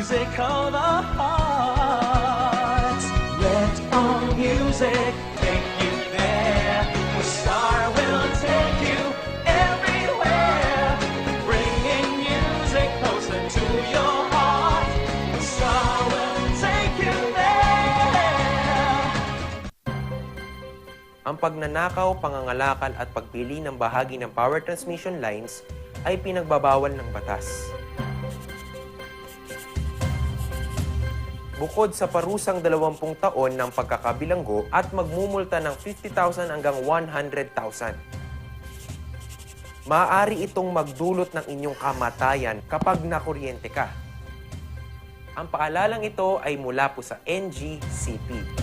music of the heart. Let our music take you there, where Star will take you everywhere, bringing music closer to your heart. Star will take you there. Ang pagnanakaw, pangangalakal at pagpili ng bahagi ng power transmission lines ay pinagbabawal ng batas. Bukod sa parusang 20 taon ng pagkakabilanggo at magmumulta ng 50,000 hanggang 100,000. Maaari itong magdulot ng inyong kamatayan kapag nakuryente ka. Ang paalalang ito ay mula po sa NGCP.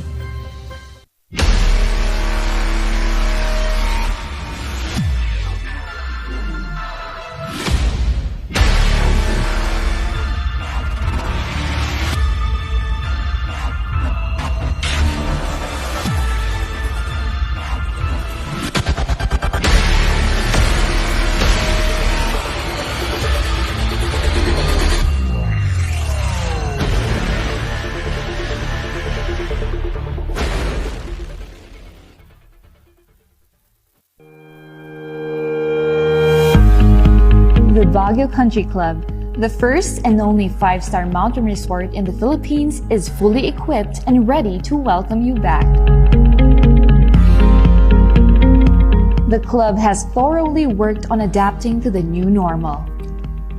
The Baguio Country Club, the first and only 5-star mountain resort in the Philippines, is fully equipped and ready to welcome you back. The club has thoroughly worked on adapting to the new normal.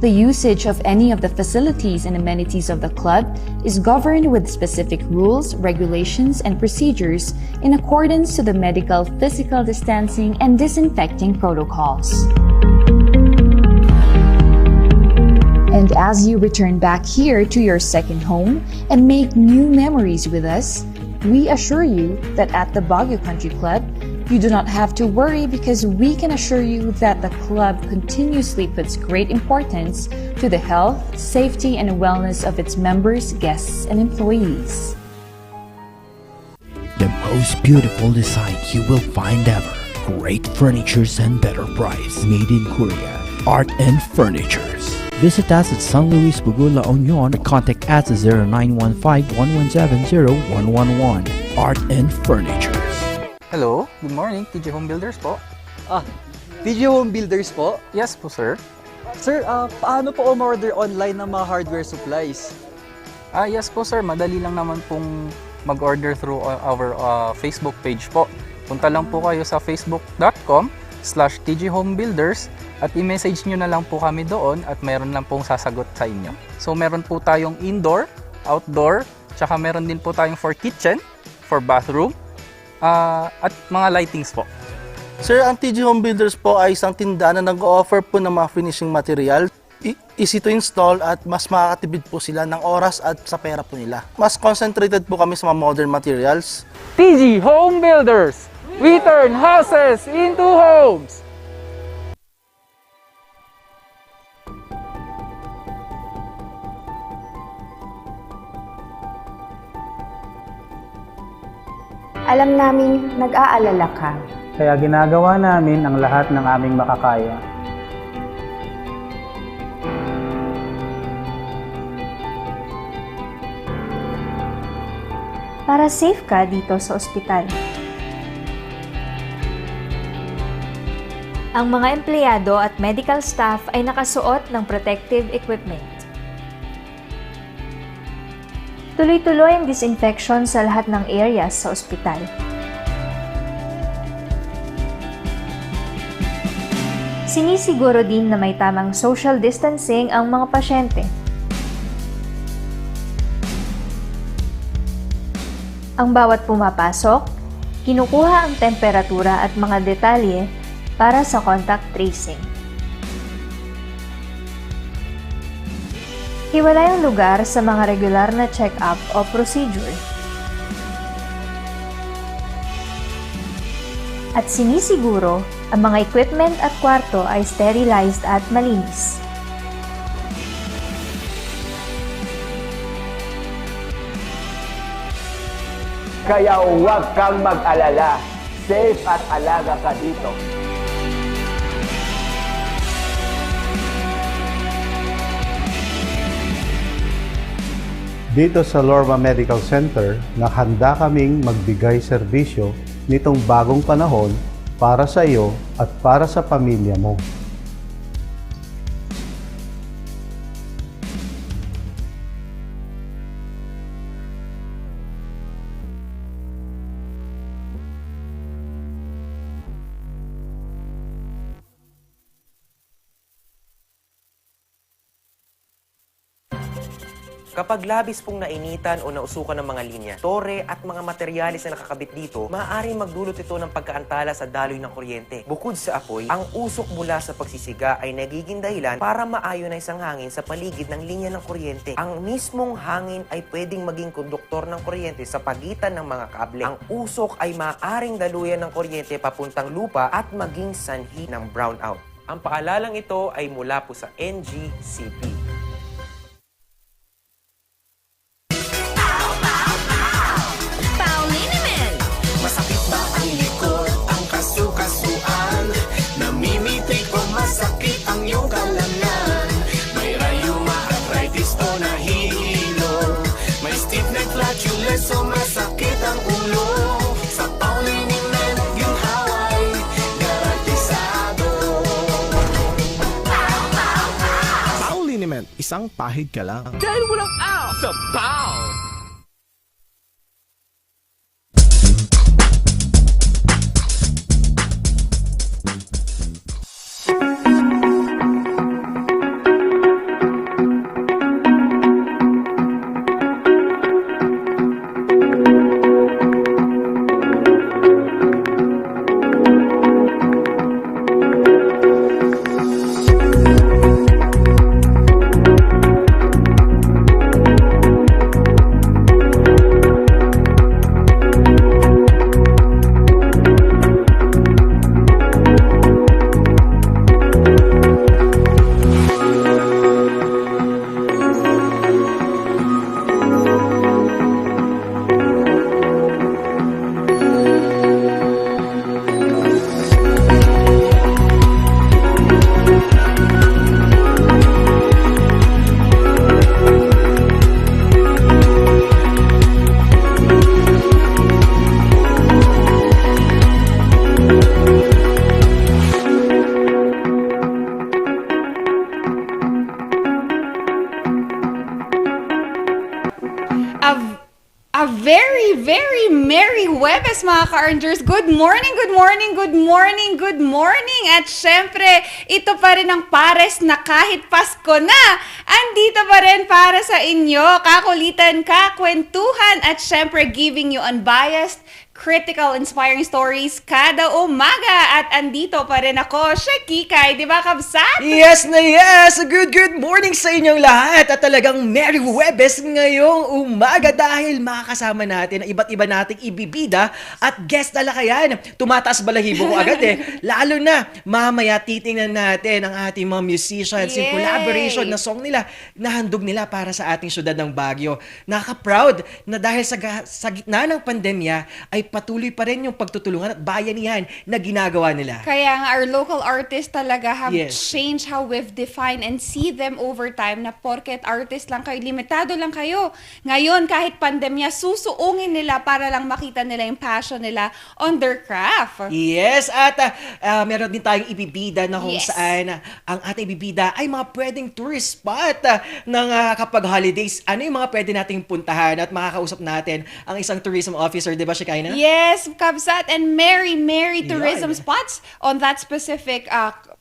The usage of any of the facilities and amenities of the club is governed with specific rules, regulations, and procedures in accordance to the medical, physical distancing, and disinfecting protocols. And as you return back here to your second home and make new memories with us, we assure you that at the Baguio Country Club, you do not have to worry because we can assure you that the club continuously puts great importance to the health, safety, and wellness of its members, guests, and employees. The most beautiful design you will find ever. Great furnitures and better price. Made in Korea. Art and Furnitures. Visit us at San Luis Bugo, La Union or contact us at 0915-1170-111. Art and Furnitures. Hello, good morning. TJ Home Builders po. TJ Home Builders po? Yes po, sir. Sir, paano po umorder online ng mga hardware supplies? Yes po, sir. Madali lang naman pong mag-order through our Facebook page po. Punta lang po kayo sa facebook.com/tjhomebuilders at i-message nyo na lang po kami doon at meron lang pong sasagot sa inyo. So meron po tayong indoor, outdoor, tsaka meron din po tayong for kitchen, for bathroom, at mga lightings po. Sir, ang TJ Home Builders po ay isang tindahan na nag-o-offer po ng mga finishing material. Easy to install at mas makakatipid po sila ng oras at sa pera po nila. Mas concentrated po kami sa mga modern materials. TJ Home Builders! We turn houses into homes! Alam naming nag-aalala ka. Kaya ginagawa namin ang lahat ng aming makakaya. Para safe ka dito sa ospital. Ang mga empleyado at medical staff ay nakasuot ng protective equipment. Tuloy-tuloy ang disinfection sa lahat ng areas sa ospital. Sinisiguro din na may tamang social distancing ang mga pasyente. Ang bawat pumapasok, kinukuha ang temperatura at mga detalye para sa contact tracing. Hiwalay ang lugar sa mga regular na check-up o procedure. At sinisiguro, ang mga equipment at kwarto ay sterilized at malinis. Kaya huwag kang mag-alala. Safe at alaga ka dito. Dito sa Lorma Medical Center, nakahanda kaming magbigay serbisyo nitong bagong panahon para sa iyo at para sa pamilya mo. Kapag labis pong nainitan o nausukan ng mga linya, tore at mga materyales na nakakabit dito, maaaring magdulot ito ng pagkaantala sa daloy ng kuryente. Bukod sa apoy, ang usok mula sa pagsisiga ay nagiging dahilan para ma-ionize ang hangin sa paligid ng linya ng kuryente. Ang mismong hangin ay pwedeng maging konduktor ng kuryente sa pagitan ng mga kable. Ang usok ay maaaring daluyan ng kuryente papuntang lupa at maging sanhi ng brownout. Ang paalalang ito ay mula po sa NGCP. Masakit ba ang likod, ang kasukasuan? Namimitig o masakit ang iyong kalamnan? May rayuma, arthritis o nahihilo? May stiff neck, flatulence o masakit ang ulo? Sa Pauliniment, ginhaway, garantisado. Pauliniment, isang pahid ka lang. Dahil walang out sa Pau! A very, very Merry Huwebes mga ka-Earners. Good morning, good morning, good morning, good morning. At syempre, ito pa rin ang pares na kahit Pasko na. Andito pa rin para sa inyo, kakulitan, kakwentuhan, at syempre giving you unbiased, critical, inspiring stories kada umaga. At andito pa rin ako, siya Kikay, di ba Kabsat? Yes na yes! Good morning sa inyong lahat at talagang Merry Huwebes ngayong umaga dahil makakasama natin ang iba't iba nating ibibida at guest talakayan. Tumataas balahibo ko agad Lalo na mamaya titingnan natin ang ating mga musicians in collaboration na song nila na handog nila para sa ating syudad ng Baguio. Nakaka-proud na dahil sa gitna ng pandemya ay patuloy pa rin yung pagtutulungan at bayanihan na ginagawa nila. Kaya nga, our local artists talaga have changed how we've defined and see them over time na porket artist lang kayo, limitado lang kayo. Ngayon, kahit pandemya, susuungin nila para lang makita nila yung passion nila on their craft. Yes, at meron din tayong ibibida na kung saan ang ating ibibida ay mga pwedeng tourist spot ng kapag holidays. Ano yung mga pwede nating puntahan at makakausap natin ang isang tourism officer, di ba, Shikaina? Yes, Kabsat, and merry tourism spots on that specific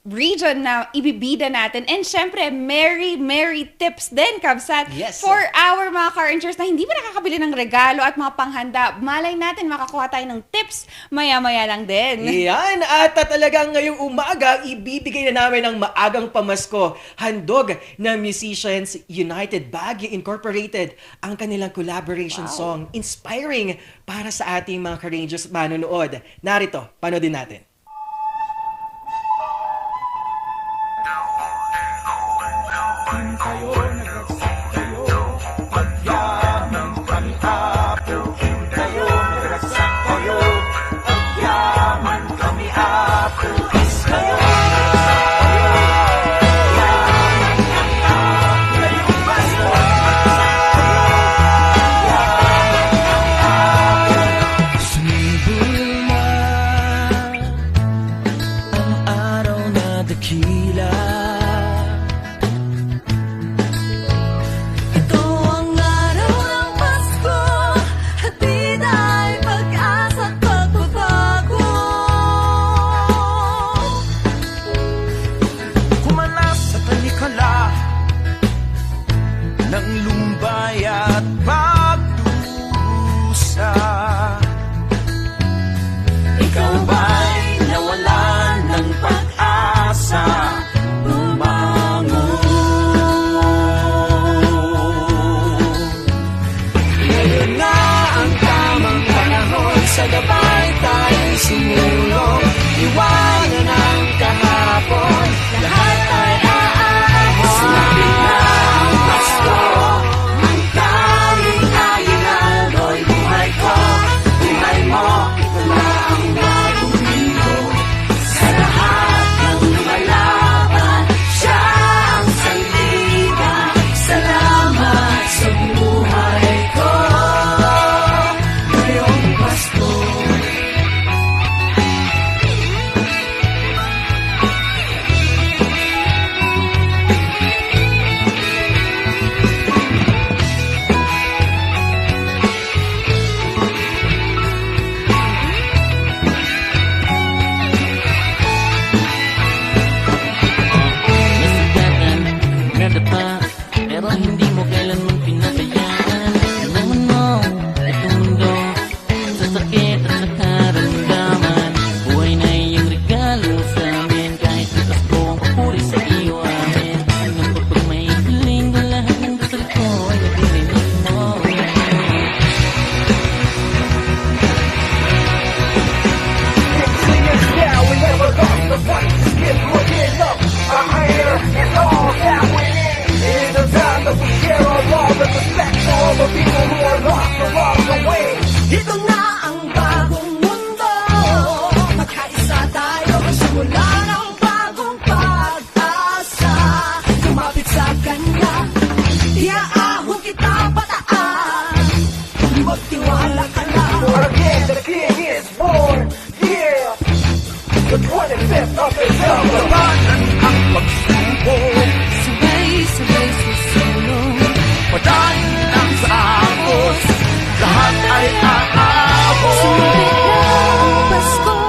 region na ibibida natin. And syempre, merry tips din, Kabsat, for our mga car-insurers na hindi pa nakakabili ng regalo at mga panghanda. Malay natin makakuha tayo ng tips maya-maya lang din. Yan, at talagang ngayong umaga, ibibigay na namin ang maagang pamasko. Handog ng Musicians United Baguio Incorporated ang kanilang collaboration song, inspiring para sa ating mga ka-Rangers manonood. Narito, panoodin natin. Kayo, nagagsak kayo, pagyaman kami apo. Kayo, nagagsak kayo, pagyaman kami apo. Kayo, nagagsak kayo, pagyaman kami apo. Ngayong Pasko, ng lumbay at pagdusa. Ikaw ba'y nawalan ng pag-asa? Bumangon. Ngayon na ang tamang panahon, sa gabay tayo'y sumulong. Iwanan ang kahapon, lahat ay aahon. Sumapit na ang Pasko, ang tanging aginaldo'y buhay ko, buhay mo. Ito na ang bagong mundo, sa lahat ng lumalaban, siya ang sandigan. Salamat sa buhay ko, ngayong Pasko. Nadapa, pero hindi mo kailanman pinatayaan. Naman mo, itong mundo, sa sakit at sa karamdaman. Buhay na iyong regalo sa amin, kahit sa Pasko ang papuri sa iyo amin. Hanggang kapag may hiling ko, lahat ng dasal ko ay nabirinig mo. Yeah, we never lost the fight. Just keep looking up. Our here is all that we need. It is a time that we share our love and respect for all the people who are lost along the way. Ito na ang bagong mundo. Magkaisa tayo, simula ng bagong pag-asa. Kumapit sa kanya, iaahon kita pataas. Magtiwala ka na. Again, the king is born. Yeah. The 25th of December. Labanan ang pagsubok. Sabay-sabay susulong. Padahin ang saakos. Lahat ay aabot. Sumapit na ang Pasko,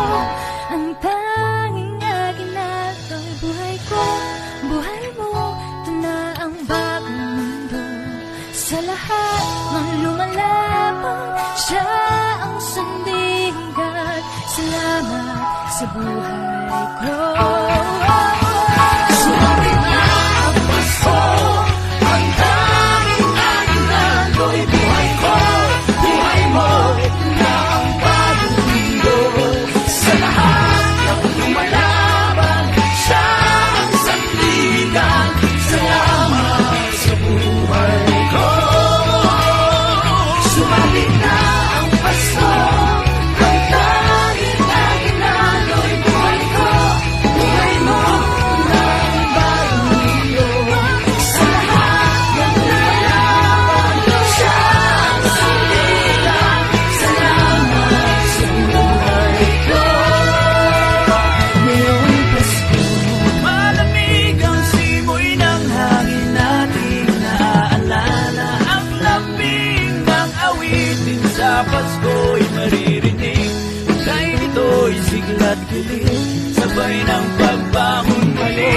ang tanging aginaldo'y buhay ko, buhay mo. Ito na ang bagong mundo, sa lahat ng lumalaban, siya ang sandigan. Salamat sa buhay ko. Sumapit na ang Pasko. Ang tanging aginaldo'y buhay ko, buhay mo. Ito na ang bagong mundo, sa lahat ng lumalaban, siya ang sandigan. Salamat sa buhay ko. Sumapit na ang Pasko. Ang tanging aginaldo'y buhay ko, buhay mo. Ito na ang bagong mundo, sa lahat ng lumalaban, siya ang sandigan. Salamat sa buhay ko. Ngayong Pasko, malamig ang simoy ng hangin nating naaalala. Ang lambing ng awitin sa Pasko'y maririnig. Dahil ito'y sigla't kilig, sabay ng pagbangon muli.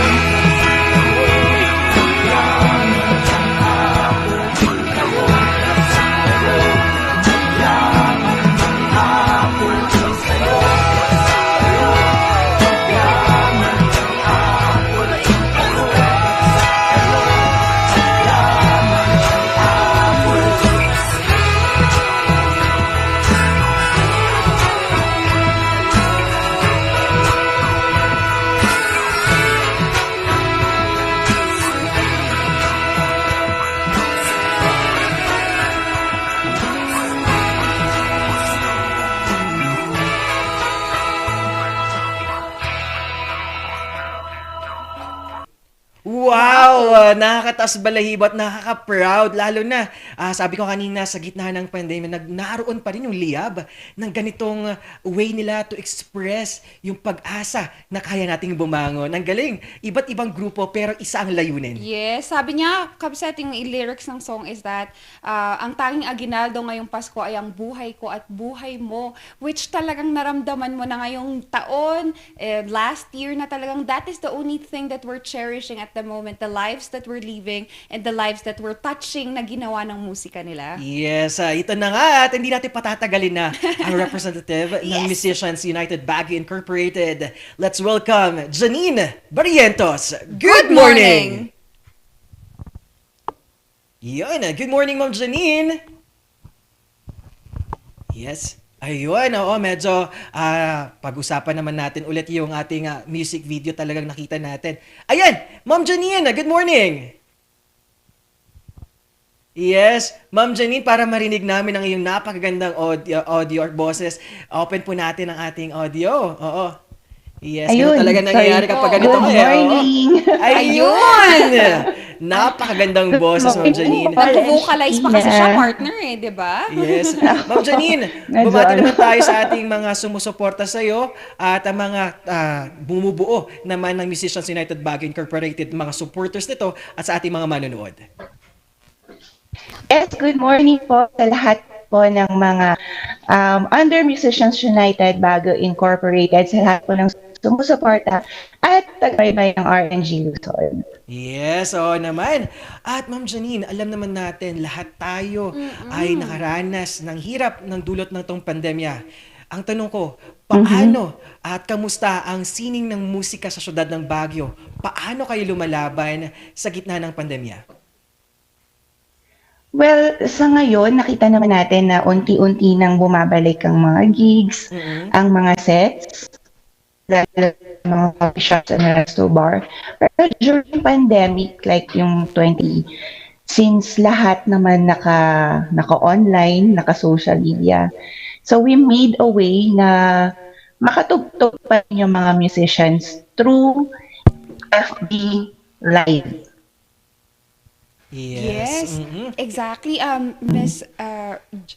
Wow! Nakakataas balahibo at nakaka-proud. Lalo na, sabi ko kanina, sa gitna ng pandemya, naroon pa rin yung liyab ng ganitong way nila to express yung pag-asa na kaya nating bumangon. Ang galing! Iba't ibang grupo pero isa ang layunin. Yes, sabi niya, Kabsat, yung lyrics ng song is that ang tanging aginaldo ngayong Pasko ay ang buhay ko at buhay mo, which talagang naramdaman mo na ngayong taon, last year na talagang that is the only thing that we're cherishing at the moment, the lives that that we're living and the lives that we're touching na ginawa ng musika nila. Yes, ito na nga at hindi natin patatagalin na ang representative ng Musicians United Baguio Incorporated. Let's welcome Janine Barrientos. Good morning! Yun, good morning Ma'am Janine. Yes. Ayun, medyo pag-usapan naman natin ulit yung ating music video talagang nakita natin. Ayan, Ma'am Janine, good morning! Yes, Ma'am Janine, para marinig namin ang iyong napakagandang audio or boses, open po natin ang ating audio. Oo. Yes, Ayun, ano talaga nangyayari kapag ganito Good kayo? morning! Ayun! Napakagandang boses, Ma'am Janine. Nag-vocalize pa kasi siya, partner di ba? Yes. Ma'am Janine, bumati naman tayo sa ating mga sumusuporta sa iyo at ang mga bumubuo naman ng Musicians United Baguio Incorporated, mga supporters nito at sa ating mga manonood. Yes, good morning po sa lahat po ng mga under Musicians United Baguio Incorporated, sa lahat po ng sumusuporta at tagbay ng RNG Luzon. Yes, oo naman. At Ma'am Janine, alam naman natin, lahat tayo ay nakaranas ng hirap ng dulot ng tong pandemya. Ang tanong ko, paano at kamusta ang sining ng musika sa syudad ng Baguio? Paano kayo lumalaban sa gitna ng pandemya? Well, sa ngayon, nakita naman natin na unti-unti nang bumabalik ang mga gigs, ang mga sets, mga coffee shops and resto bar. Pero during pandemic, like yung 20, since lahat naman naka-online, naka-social media, so we made a way na makatugtog pa rin yung mga musicians through FB Live. Yes, exactly.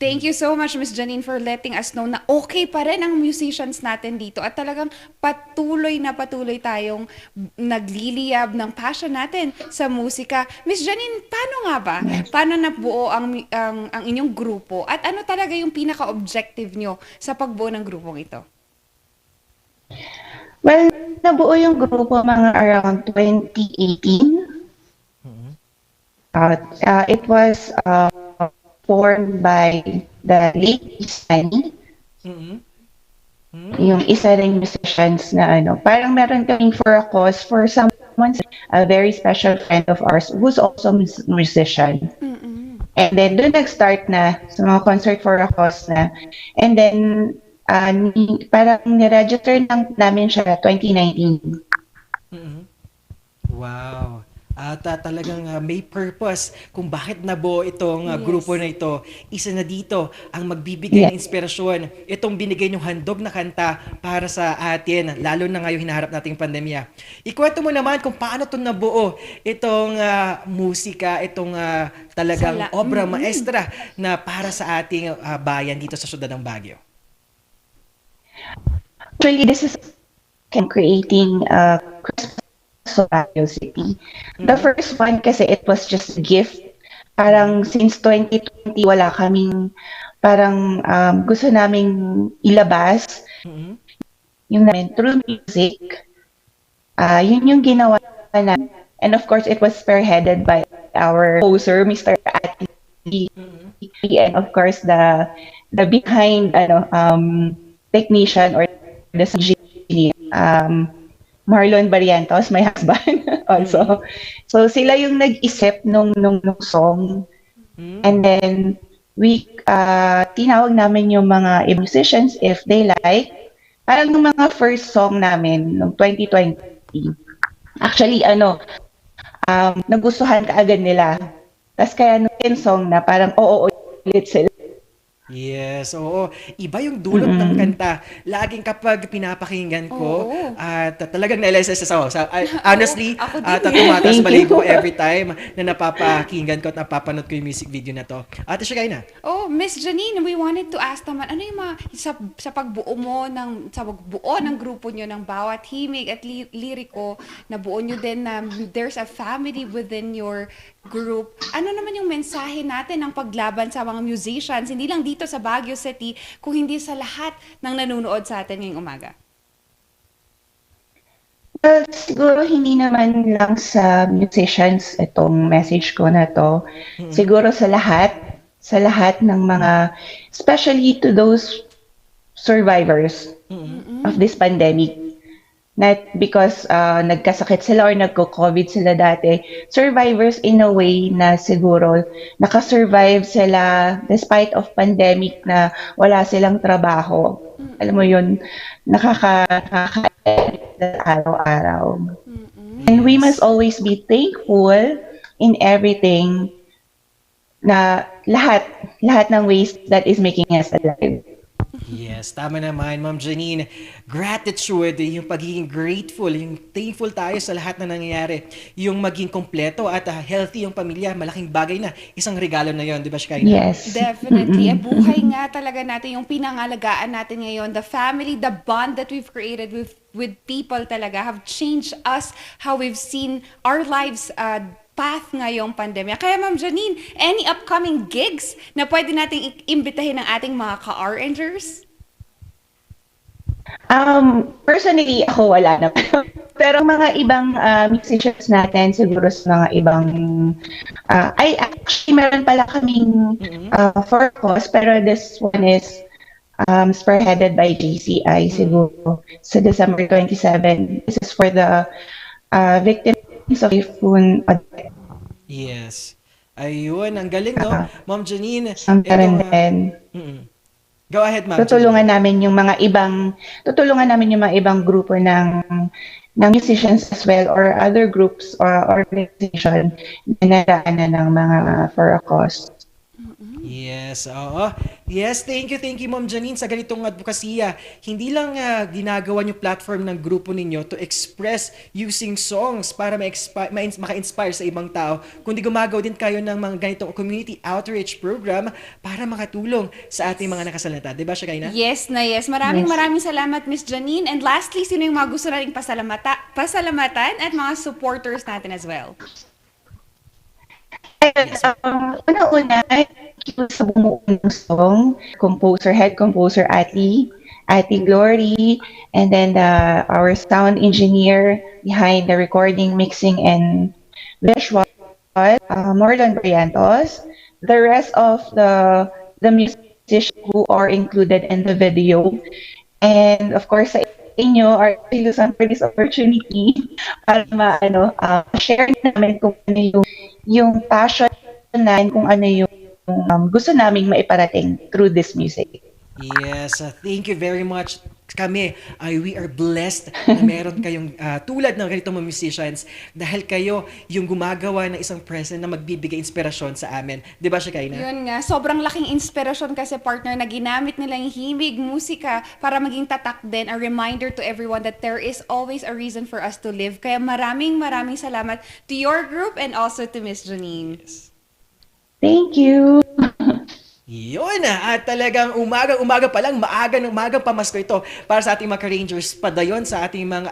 Thank you so much, Miss Janine, for letting us know na okay pa rin ang musicians natin dito at talagang patuloy tayong nagliliyab ng passion natin sa musika. Miss Janine, paano nga ba? Paano nabuo ang inyong grupo at ano talaga yung pinaka-objective nyo sa pagbuo ng grupong ito? Well, nabuo yung grupo mga around 2018. It was formed by the late Isani. Yung isa ring musicians na parang meron kaming for a cause for someone, a very special friend of ours who's also musician. And then doon nag-start na sa mga concert for a cause na. And then parang ni-register namin siya 2019. Wow. At talagang may purpose kung bakit nabuo itong grupo na ito. Isa na dito ang magbibigay ng inspirasyon. Itong binigay niyong handog na kanta para sa atin, lalo na ngayong hinaharap nating pandemya. Ikwento mo naman kung paano ito nabuo, itong musika, itong talagang obra maestra na para sa ating bayan dito sa syudad ng Baguio. Actually, this is creating a Christmas sa Baguio City. The first one kasi it was just a gift. Parang since 2020 wala kaming parang gusto naming ilabas yung namin through music. Yun yung ginawa na. And of course it was spearheaded by our composer, Mr. Ati. And of course the behind technician or the CG Marlon Barrientos, my husband also. So sila yung nag-isip nung song. And then we tinawag namin yung mga musicians if they like. Parang yung mga first song namin nung 2020. Actually nagustuhan kaagad nila. Tapos kaya nung song na parang oo ulit sila. Yes, oo. Iba yung dulot ng kanta. Laging kapag pinapakinggan ko, at talagang na-LSS ako. Honestly, tumatas balik ko every time na napapakinggan ko at napapanood ko yung music video na to. Ate Shagayna. Oh, Miss Janine, we wanted to ask naman, ano yung mga, sa pagbuo ng grupo nyo ng bawat himig at liriko, nabuo nyo din na there's a family within your group. Ano naman yung mensahe natin ng paglaban sa mga musicians, hindi lang dito sa Baguio City, kung hindi sa lahat ng nanonood sa atin ngayong umaga? Well, siguro hindi naman lang sa musicians itong message ko na to. Siguro sa lahat ng mga, especially to those survivors of this pandemic. Not because nagkasakit sila or nagko-COVID sila dati. Survivors in a way na siguro nakasurvive sila despite of pandemic na wala silang trabaho. Alam mo yun, araw-araw. And we must always be thankful in everything na lahat ng ways that is making us alive. Yes, tama naman, Ma'am Janine. Gratitude, yung pagiging grateful, yung thankful tayo sa lahat na nangyayari. Yung maging kompleto at healthy yung pamilya, malaking bagay na. Isang regalo na yon, di ba, Shikaina? Yes. Definitely. Buhay nga talaga natin yung pinangalagaan natin ngayon. The family, the bond that we've created with people talaga have changed us, how we've seen our lives path ngayong pandemya. Kaya Ma'am Janine, any upcoming gigs na pwede nating imbitahin ng ating mga ka-RNgers? Personally, ako wala na. Pero mga ibang musicians natin, siguro sa mga ibang... actually, meron pala kaming for cause, pero this one is spearheaded by JCI, siguro, sa December 27. This is for the victims of typhoon. Yes. Ayun, ang galing, no? Ma'am Janine. Go ahead, Ma'am. Tutulungan namin yung mga ibang grupo ng musicians as well or other groups or organization na naraanan ng mga for a cause. Yes, oo. Yes, thank you, Ma'am Janine, sa ganitong advokasya. Hindi lang ginagawa niyo platform ng grupo ninyo to express using songs para maka-inspire sa ibang tao, kundi gumagawa din kayo ng mga ganitong community outreach program para makatulong sa ating mga nakasalanta. Diba, Shikaina? Yes na yes. Maraming salamat, Miss Janine. And lastly, sino yung mga gusto nating pasalamatan at mga supporters natin as well? Una-una, sa bumuo ng song, head composer Ati Glory, and then our sound engineer behind the recording, mixing, and visual, Morlon Briantos, the rest of the musicians who are included in the video, and of course sa inyo, our Luzon, for this opportunity para share namin kung ano yung passion na kung ano yung gusto naming maiparating through this music. Yes, thank you very much. Kami, we are blessed na meron kayong tulad ng ganitong mga musicians dahil kayo yung gumagawa ng isang present na magbibigay inspirasyon sa amin. Di ba, Shikaina? Yun nga, sobrang laking inspirasyon kasi partner na ginamit nila yung himig, musika para maging tatak din, a reminder to everyone that there is always a reason for us to live. Kaya maraming salamat to your group and also to Miss Janine. Yes. Thank you! Yun at talagang umaga pa lang, maagang pamasko ito para sa ating mga Rangers, padayon sa ating mga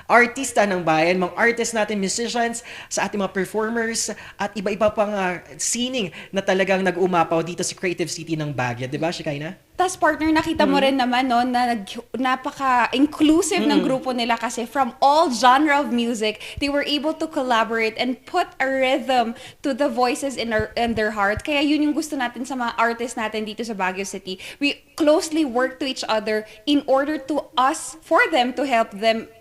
artista ng bayan, mga artists natin, musicians, sa ating mga performers, at iba-iba pang sining na talagang nag-umapaw dito sa Creative City ng Baguio. Diba, Shikaina? Tas partner, nakita mo rin naman no, na napaka-inclusive ng grupo nila kasi from all genre of music, they were able to collaborate and put a rhythm to the voices in their heart. Kaya yun yung gusto natin sa mga artists natin dito sa Baguio City. We closely work to each other in order for them to help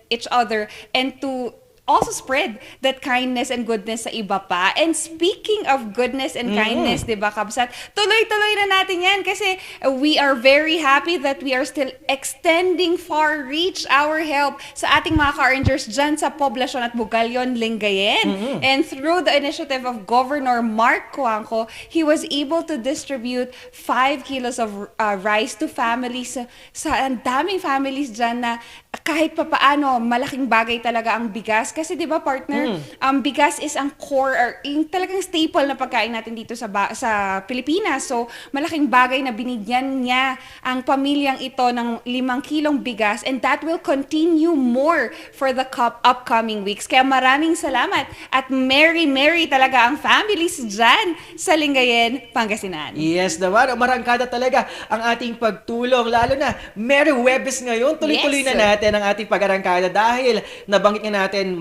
each other and to also spread that kindness and goodness sa iba pa. And speaking of goodness and kindness, di ba, Kabsat? Tuloy-tuloy na natin yan kasi we are very happy that we are still extending far reach our help sa ating mga ka-RNgers dyan sa Poblacion at Bugalyon, Lingayen. And through the initiative of Governor Mark Cuanco, he was able to distribute 5 kilos of rice to families. Sa ang daming families dyan na kahit papaano, malaking bagay talaga ang bigas. Kasi di ba partner, bigas is ang core or yung talagang staple na pagkain natin dito sa Pilipinas. So malaking bagay na binigyan niya ang pamilyang ito ng 5 kilong bigas, and that will continue more for the upcoming weeks. Kaya maraming salamat at merry talaga ang families dyan sa Lingayen, Pangasinan. Yes naman, marangkada talaga ang ating pagtulong, lalo na Merry Huwebes ngayon. Tuloy-tuloy na natin natin ang ating pag-arangkada dahil nabanggit nga natin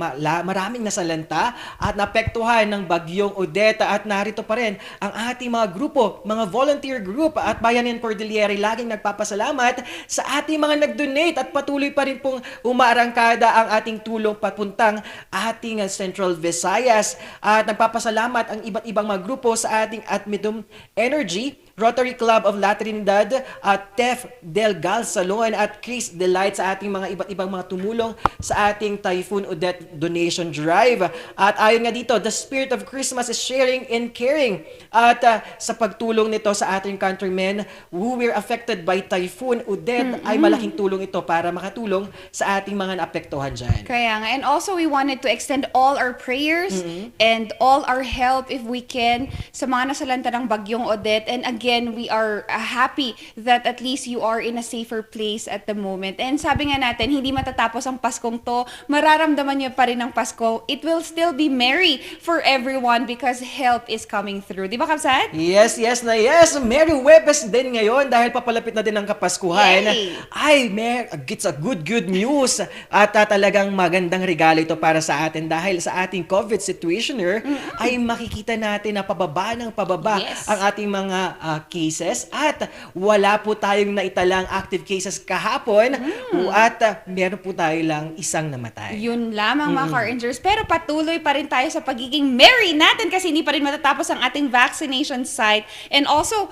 maraming nasalanta at naapektuhan ng bagyong Odette at narito pa rin ang ating mga grupo, mga volunteer group at Bayanihan Cordillera laging nagpapasalamat sa ating mga nag-donate at patuloy pa rin pong umaarangkada ang ating tulong papuntang ating Central Visayas at nagpapasalamat ang iba't ibang mga grupo sa ating Admidum Energy, Rotary Club of La Trinidad at Tef Del Gal Salon at Chris Delight sa ating mga iba't ibang mga tumulong sa ating Typhoon Odette Donation Drive. At ayon nga dito, the spirit of Christmas is sharing and caring. At sa pagtulong nito sa ating countrymen who were affected by Typhoon Odette ay malaking tulong ito para makatulong sa ating mga naapektuhan dyan. Kaya nga. And also, we wanted to extend all our prayers and all our help if we can sa mga nasalanta ng bagyong Odette. And again, we are happy that at least you are in a safer place at the moment. And sabi nga natin, hindi matatapos ang Paskong to. Mararamdaman niyo pa rin ang Pasko. It will still be merry for everyone because help is coming through. Di ba, Kapsat? Yes, yes na yes. Merry Webes din ngayon dahil papalapit na din ang Kapaskuhan. Yay! Ay, it's a good news. At talagang magandang regalo ito para sa atin dahil sa ating COVID situationer ay makikita natin na pababa ng pababa ang ating mga cases at wala po tayong naitalang active cases kahapon at meron po tayo lang isang namatay. Yun lamang mga Car-Rangers. Pero patuloy pa rin tayo sa pagiging merry natin kasi hindi pa rin matatapos ang ating vaccination site. And also,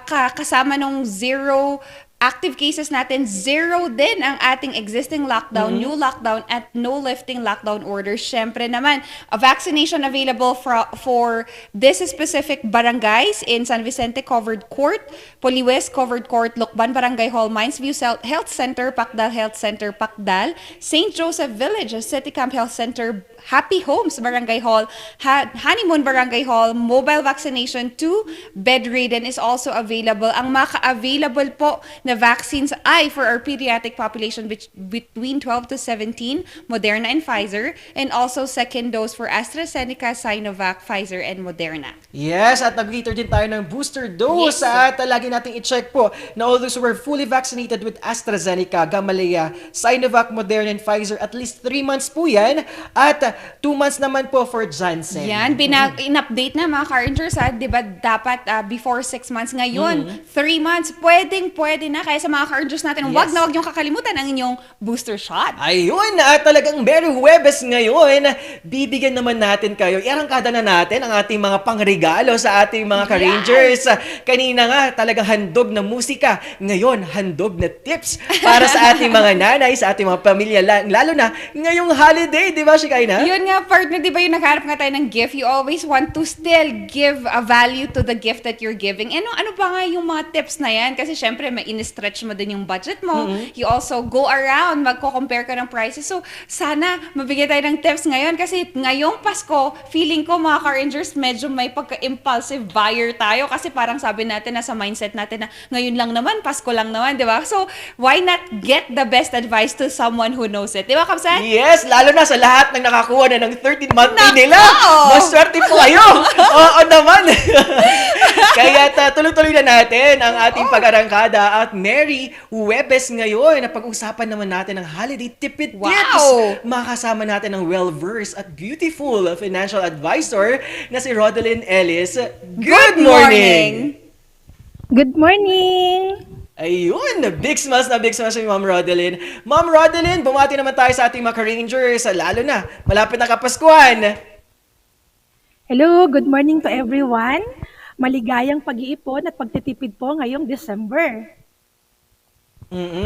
kasama nung zero active cases natin, zero din ang ating existing lockdown, new lockdown, at no lifting lockdown orders. Syempre naman, a vaccination available for this specific barangays in San Vicente Covered Court, Poliwes Covered Court, Lukban Barangay Hall, Mines View Health Center, Pacdal Health Center, Pacdal, St. Joseph Village, City Camp Health Center, Happy Homes Barangay Hall, Honeymoon Barangay Hall, mobile vaccination to bedridden is also available. Ang maka-available po na vaccines ay for our pediatric population between 12 to 17, Moderna and Pfizer, and also second dose for AstraZeneca, Sinovac, Pfizer, and Moderna. Yes, at nag-later din tayo ng booster dose at lagi nating i-check po na all those who were fully vaccinated with AstraZeneca, Gamaleya, Sinovac, Moderna, and Pfizer, at least 3 months po yan at 2 months naman po for Janssen. Yan, in-update na mga Car-Rangers di ba dapat before 6 months, ngayon 3 months, pwede na. Kaya sa mga Car-Rangers natin, wag niyong kakalimutan ang inyong booster shot. Ayun, at talagang Merry Huwebes ngayon, bibigyan naman natin kayo, iarangkada na natin ang ating mga pangregalo sa ating mga Car-Rangers. Kanina nga, talagang handog na musika. Ngayon, handog na tips para sa ating mga nanay, sa ating mga pamilya, lalo na ngayong holiday, di ba, Shikaina? Yun nga, partner, di ba yung nagharap nga tayo ng gift, you always want to still give a value to the gift that you're giving. Ano ba nga yung mga tips na yan? Kasi syempre, may stretch mo din yung budget mo. You also go around, magko-compare ka ng prices. So, sana mabigyan tayo ng tips ngayon kasi ngayong Pasko, feeling ko mga Car-Rangers, medyo may pagka-impulsive buyer tayo kasi parang sabi natin na sa mindset natin na ngayon lang naman, Pasko lang naman, di ba? So, why not get the best advice to someone who knows it? Di ba, Kapsan? Yes, lalo na sa lahat ng nakakuha na ng 13-month pay nila. Maswerte po kayo. Oo naman. Kaya tuloy-tuloy na natin ang ating pag-arangkada at Merry Huwebes ngayon na pag-usapan naman natin ang holiday tipid tips. Makakasama natin ang well-versed at beautiful financial advisor na si Rodelyn Ellis. Good morning! Good morning! Ayun, big smiles si Ma'am Rodelyn. Ma'am Rodelyn, bumati naman tayo sa ating mga Rangers, lalo na malapit na Kapaskuhan. Hello, good morning to everyone. Maligayang pag-iipon at pagtitipid po ngayong December.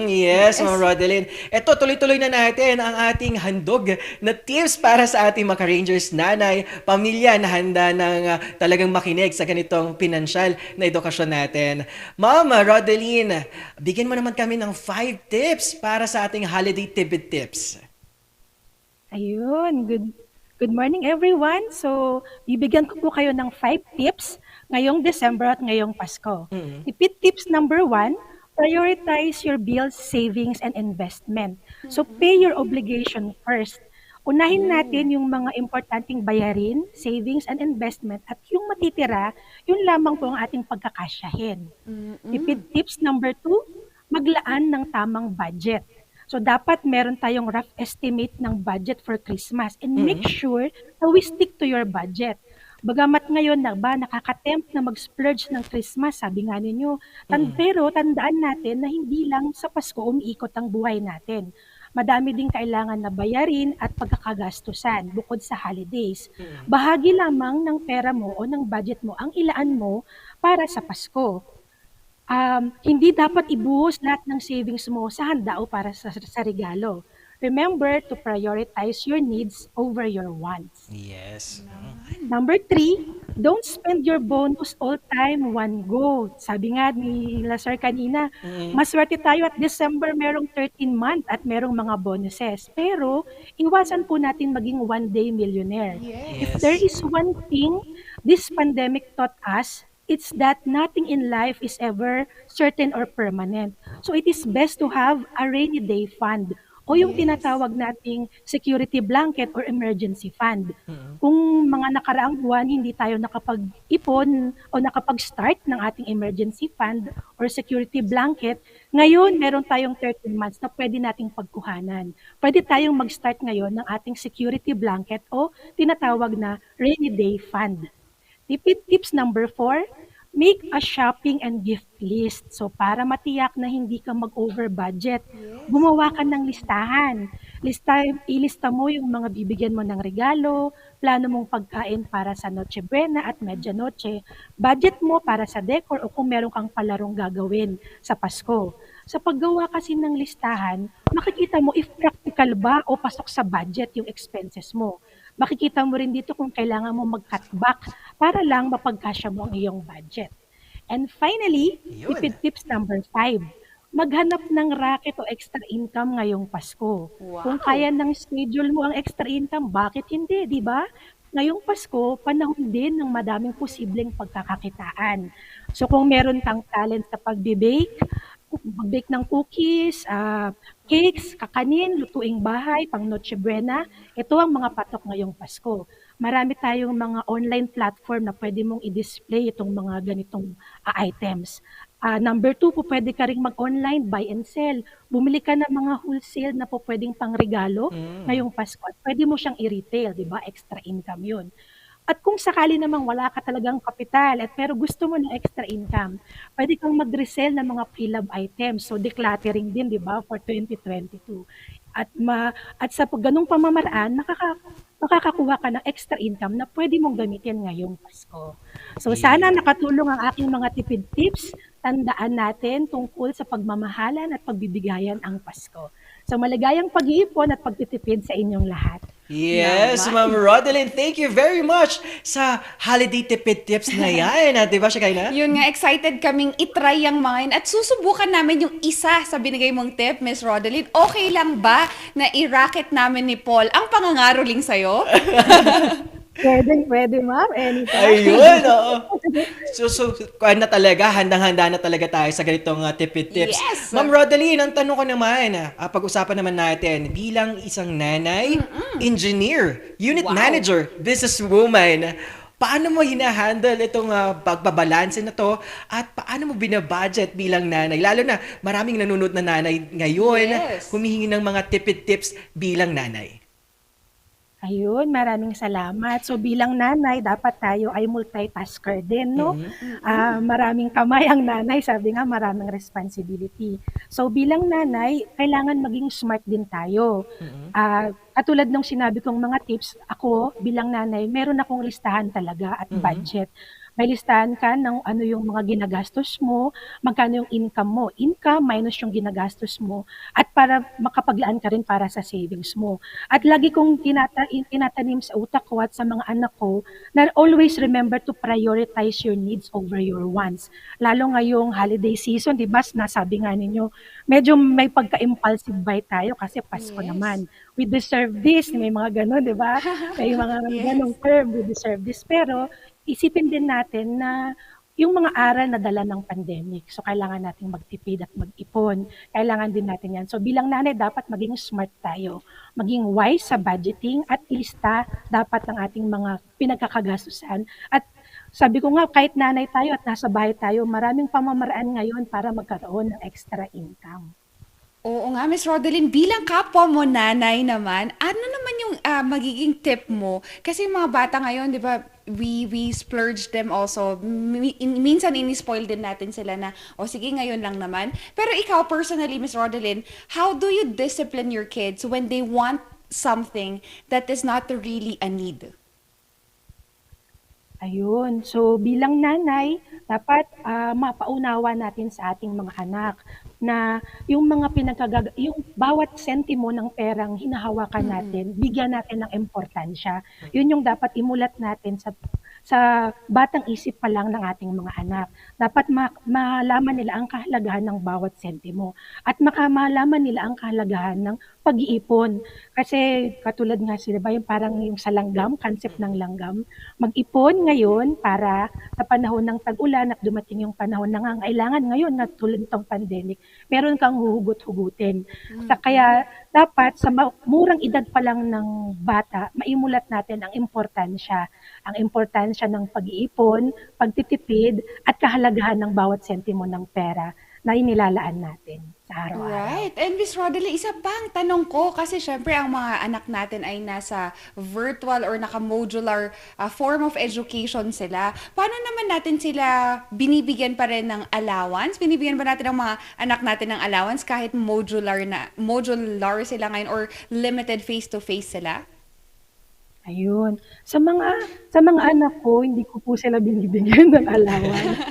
Yes, Ma'am Rodelyn. Ito, tuloy-tuloy na natin ang ating handog na tips para sa ating mga Rangers, nanay, pamilya na handa ng talagang makinig sa ganitong pinansyal na edukasyon natin. Ma'am Rodelyn, bigyan mo naman kami ng 5 tips para sa ating holiday tipid tips. Ayun, good morning everyone. So, bibigyan ko po kayo ng 5 tips ngayong December at ngayong Pasko. Tipid tips number 1, prioritize your bills, savings, and investment. So, pay your obligation first. Unahin natin yung mga importanteng bayarin, savings, and investment, at yung matitira, yun lamang po ang ating pagkakasyahin. Tipid tips number 2, maglaan ng tamang budget. So dapat meron tayong rough estimate ng budget for Christmas and make sure na we stick to your budget. Bagamat ngayon na ba nakaka-tempt na mag-splurge ng Christmas, sabi nga ninyo, pero tandaan natin na hindi lang sa Pasko umiikot ang buhay natin. Madami ding kailangan na bayarin at pagkakagastusan bukod sa holidays. Bahagi lamang ng pera mo o ng budget mo ang ilaan mo para sa Pasko. Hindi dapat ibuhos lahat ng savings mo sa handa o para sa regalo. Remember to prioritize your needs over your wants. Yes. Number 3, don't spend your bonus all time one go. Sabi nga ni Lazar kanina, maswerte tayo at December merong 13 month at merong mga bonuses. Pero iwasan po natin maging one-day millionaire. If there is one thing this pandemic taught us, it's that nothing in life is ever certain or permanent. So it is best to have a rainy day fund o yung tinatawag nating security blanket or emergency fund. Kung mga nakaraang buwan hindi tayo nakapag-ipon o nakapag-start ng ating emergency fund or security blanket, ngayon meron tayong 13 months na pwede nating pagkuhanan. Pwede tayong mag-start ngayon ng ating security blanket o tinatawag na rainy day fund. Tips number 4, make a shopping and gift list. So para matiyak na hindi ka mag-over budget, gumawa ka ng listahan. Ilista mo yung mga bibigyan mo ng regalo, plano mong pagkain para sa Noche Buena at Medianoche, budget mo para sa decor o kung meron kang palarong gagawin sa Pasko. Sa paggawa kasi ng listahan, makikita mo if practical ba o pasok sa budget yung expenses mo. Makikita mo rin dito kung kailangan mo mag-cut back para lang mapagkasya mo ang iyong budget. And finally, tipid tips number 5, maghanap ng racket o extra income ngayong Pasko. Kung kaya ng schedule mo ang extra income, bakit hindi, di ba? Ngayong Pasko, panahon din ng madaming posibleng pagkakakitaan. So kung meron kang talent sa pagbe-bake, mag-bake ng cookies, cakes, kakanin, lutuing bahay, pang Noche Buena, ito ang mga patok ngayong Pasko. Marami tayong mga online platform na pwede mong i-display itong mga ganitong items. Number 2, pwede ka rin mag-online, buy and sell. Bumili ka ng mga wholesale na pwedeng pang-regalo ngayong Pasko. At pwede mo siyang i-retail, di ba? Extra income yun. At kung sakali namang wala ka talagang kapital pero gusto mo ng extra income, pwede kang mag-resell ng mga pre-love items. So decluttering din, di ba, for 2022. At sa ganung pamamaraan, makakakuha ka ng extra income na pwede mong gamitin ngayong Pasko. So sana nakatulong ang aking mga tipid tips. Tandaan natin tungkol sa pagmamahalan at pagbibigayan ang Pasko. So maligayang pag-iipon at pagtitipid sa inyong lahat. Yes, Ma'am Rodeline, thank you very much sa holiday tipid tips na yan. Di ba, Shekinah? Yun nga, excited kaming itry ang mga yun at susubukan namin yung isa sa binigay mong tip, Miss Rodeline. Okay lang ba na i-racket namin ni Paul ang pangangaroling sa'yo? Pwede ma'am, anytime. Ayun, oo. So, na talaga, handang-handa na talaga tayo sa ganitong tipid tips. Yes! Ma'am Rodeline, ang tanong ko naman, pag-usapan naman natin, bilang isang nanay, engineer, unit manager, businesswoman, paano mo hinahandle itong pagbabalanse na to at paano mo binabudget bilang nanay? Lalo na maraming nanonood na nanay ngayon, humihingi ng mga tipid tips bilang nanay. Ayun, maraming salamat. So bilang nanay, dapat tayo ay multitasker din, no? Maraming kamay ang nanay, sabi nga maraming responsibility. So bilang nanay, kailangan maging smart din tayo. Katulad ng sinabi kong mga tips, ako bilang nanay, meron akong listahan talaga at budget. May listahan ka ng ano yung mga ginagastos mo, magkano yung income mo. Income minus yung ginagastos mo at para makapaglaan ka rin para sa savings mo. At lagi kong tinatanim sa utak ko at sa mga anak ko na always remember to prioritize your needs over your wants. Lalo ngayong holiday season, di ba, nasabi nga ninyo, medyo may pagka-impulsive buy tayo kasi Pasko naman. We deserve this, may mga gano'n, di ba? May mga ganong term, we deserve this. Pero isipin din natin na yung mga aral na dala ng pandemic. So, kailangan nating magtipid at mag-ipon. Kailangan din natin yan. So, bilang nanay, dapat maging smart tayo. Maging wise sa budgeting at ilista dapat ng ating mga pinagkakagastusan. At sabi ko nga, kahit nanay tayo at nasa bahay tayo, maraming pamamaraan ngayon para magkaroon ng extra income. Oo nga, Miss Rodeline, bilang kapwa mo nanay naman, ano naman yung magiging tip mo? Kasi yung mga bata ngayon, di ba, we splurge them also. Minsan ini-spoil din natin sila na, o sige, ngayon lang naman. Pero ikaw personally, Miss Rodeline, how do you discipline your kids when they want something that is not really a need? Ayun. So bilang nanay, dapat mapaunawa natin sa ating mga anak na yung bawat sentimo ng perang hinahawakan natin, bigyan natin ng importansya. Yun yung dapat imulat natin sa batang isip pa lang ng ating mga anak. Dapat malaman nila ang kahalagahan ng bawat sentimo at malaman nila ang kahalagahan ng pag-iipon. Kasi katulad nga sila ba yung parang yung sa langgam, concept ng langgam, mag-ipon ngayon para sa panahon ng tag-ulan at dumating yung panahon ng nangangailangan ngayon na tulad nitong pandemic, meron kang huhugot-hugutin. Kaya dapat sa murang edad pa lang ng bata, maimulat natin ang importansya ng pag-iipon, pagtitipid, at kahalagahan ng bawat sentimo ng pera na inilalaan natin sa araw-araw. Right. And Miss Rodeline, isa pang tanong ko, kasi syempre ang mga anak natin ay nasa virtual or naka-modular form of education sila. Paano naman natin sila binibigyan pa rin ng allowance? Binibigyan ba natin ang mga anak natin ng allowance kahit modular sila ngayon or limited face-to-face sila? Ayun. Sa mga anak ko, hindi ko po sila binibigyan ng allowance.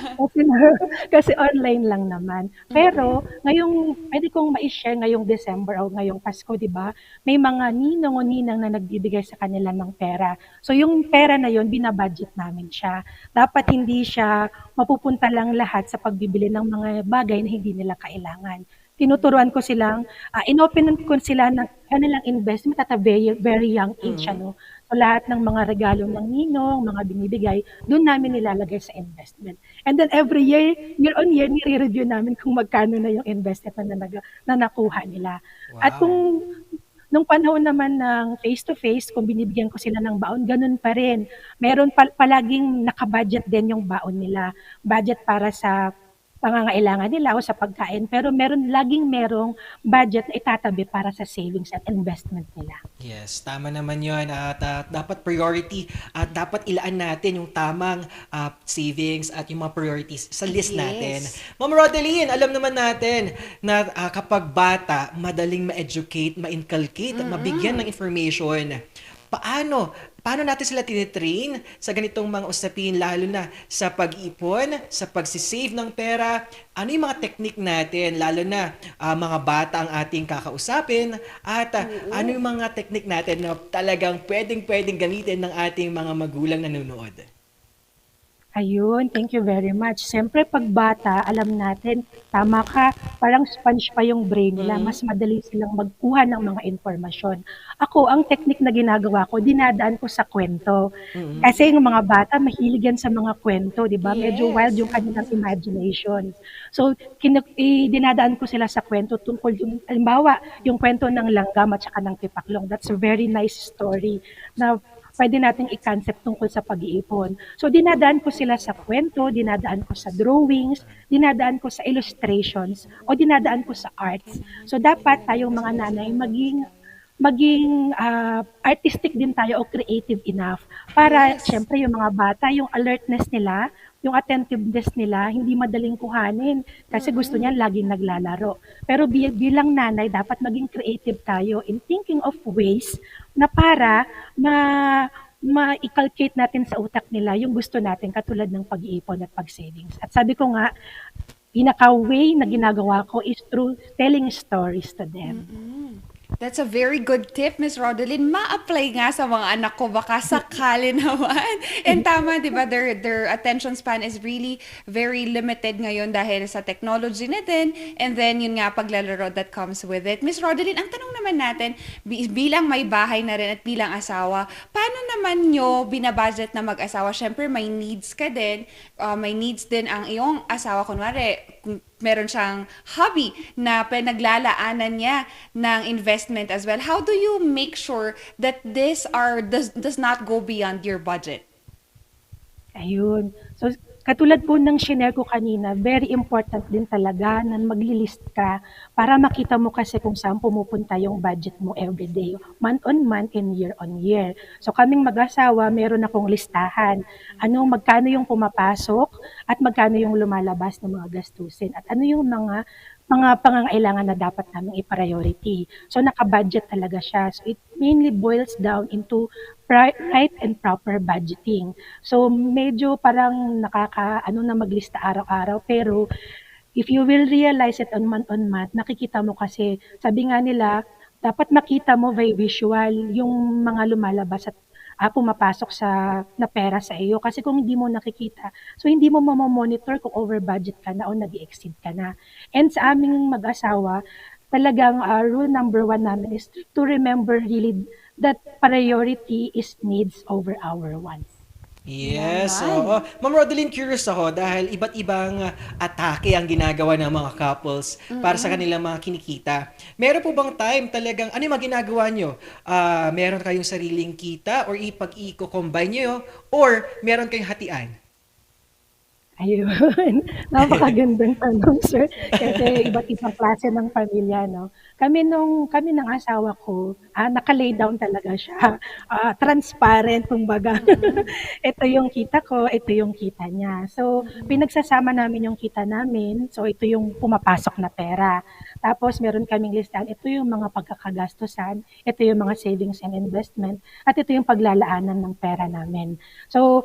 Kasi online lang naman. Pero ngayong pwede kong ma-share ngayong December o ngayong Pasko, 'di ba? May mga ninong o ninang na nagbibigay sa kanila ng pera. So yung pera na 'yon, binabudget namin siya. Dapat hindi siya mapupunta lang lahat sa pagbibili ng mga bagay na hindi nila kailangan. Tinuturuan ko silang, inopen ko sila ng kanilang investment at a very, very young age. So lahat ng mga regalo ng ninong, mga binibigay, doon namin nilalagay sa investment. And then every year on year, nire-review namin kung magkano na yung investment na nakuha nila. Wow. At kung nung panahon naman ng face-to-face, kung binibigyan ko sila ng baon, ganun pa rin. Meron palaging nakabudget din yung baon nila. Budget para sa pangangailangan nila o sa pagkain, pero laging merong budget na itatabi para sa savings at investment nila. Yes, tama naman yun. At dapat priority at dapat ilaan natin yung tamang savings at yung mga priorities sa list natin. Ma'am Rodeline, alam naman natin na kapag bata, madaling ma-educate, ma-inculcate, mabigyan ng information. Paano natin sila tinitrain sa ganitong mga usapin, lalo na sa pag-ipon, sa pagsisave ng pera? Ano yung mga technique natin, lalo na mga bata ang ating kakausapin? At ano yung mga technique natin na talagang pwedeng gamitin ng ating mga magulang na nanonood? Ayun, thank you very much. Siyempre, pag bata, alam natin, tama ka, parang sponge pa yung brain nila. Mas madali silang magkuha ng mga informasyon. Ako, ang technique na ginagawa ko, dinadaan ko sa kwento. Kasi yung mga bata, mahilig yan sa mga kwento, di ba? Medyo wild yung kanilang imagination. So, dinadaan ko sila sa kwento tungkol yung, halimbawa, yung kwento ng langgam at saka ng tipaklong. That's a very nice story na pwede nating i-concept tungkol sa pag-iipon. So, dinadaan ko sila sa kwento, dinadaan ko sa drawings, dinadaan ko sa illustrations, o dinadaan ko sa arts. So, dapat tayong mga nanay maging artistic din tayo o creative enough para, syempre, yung mga bata, yung alertness nila, yung attentiveness nila, hindi madaling kuhanin kasi gusto niya laging naglalaro. Pero bilang nanay, dapat maging creative tayo in thinking of ways na para ma-inculcate natin sa utak nila yung gusto natin katulad ng pag-iipon at pag-savings. At sabi ko nga, pinaka-way na ginagawa ko is through telling stories to them. That's a very good tip, Miss Rodeline. Ma-apply nga sa mga anak ko, baka sakali naman. And tama, di ba? Their attention span is really very limited ngayon dahil sa technology na din. And then, yun nga, paglalaro that comes with it. Miss Rodeline, ang tanong naman natin, bilang may bahay na rin at bilang asawa, paano naman nyo binabudget na mag-asawa? Siyempre, may needs ka din. May needs din ang iyong asawa. Kunwari, meron siyang hobby na pinaglalaanan niya ng investment as well. How do you make sure that this does not go beyond your budget? Ayun. So, Katulad po ng shinare ko kanina, very important din talaga na maglilist ka para makita mo kasi kung saan pumupunta yung budget mo everyday, month on month and year on year. So kaming mag-asawa, meron akong listahan. Magkano yung pumapasok at magkano yung lumalabas ng mga gastusin at ano yung mga pangangailangan na dapat naming i-priority. So naka-budget talaga siya. So it mainly boils down into right and proper budgeting. So medyo parang na maglista araw-araw, pero if you will realize it on month, nakikita mo kasi, sabi nga nila, dapat makita mo by visual yung mga lumalabas at pumapasok na pera sa iyo. Kasi kung hindi mo nakikita, so hindi mo mamamonitor kung over budget ka na o nag-exceed ka na. And sa aming mag-asawa, talagang rule number 1 namin is to remember really that priority is needs over our wants. Yes, Naman. oo. Ma'am Rodeline, curious ako dahil iba't ibang atake ang ginagawa ng mga couples para sa kanilang mga kinikita. Meron po bang time talagang, ano yung mga ginagawa nyo? Meron kayong sariling kita or ipag-i-combine nyo or meron kayong hatian? Ayun, napakagandang tanong, sir. Kasi iba't ibang klase ng pamilya, no? Kami ng asawa ko, naka-lay down talaga siya. Transparent, kumbaga. Ito yung kita ko, ito yung kita niya. So, pinagsasama namin yung kita namin. So, ito yung pumapasok na pera. Tapos, meron kaming listahan. Ito yung mga pagkakagastusan. Ito yung mga savings and investment. At ito yung paglalaanan ng pera namin. So,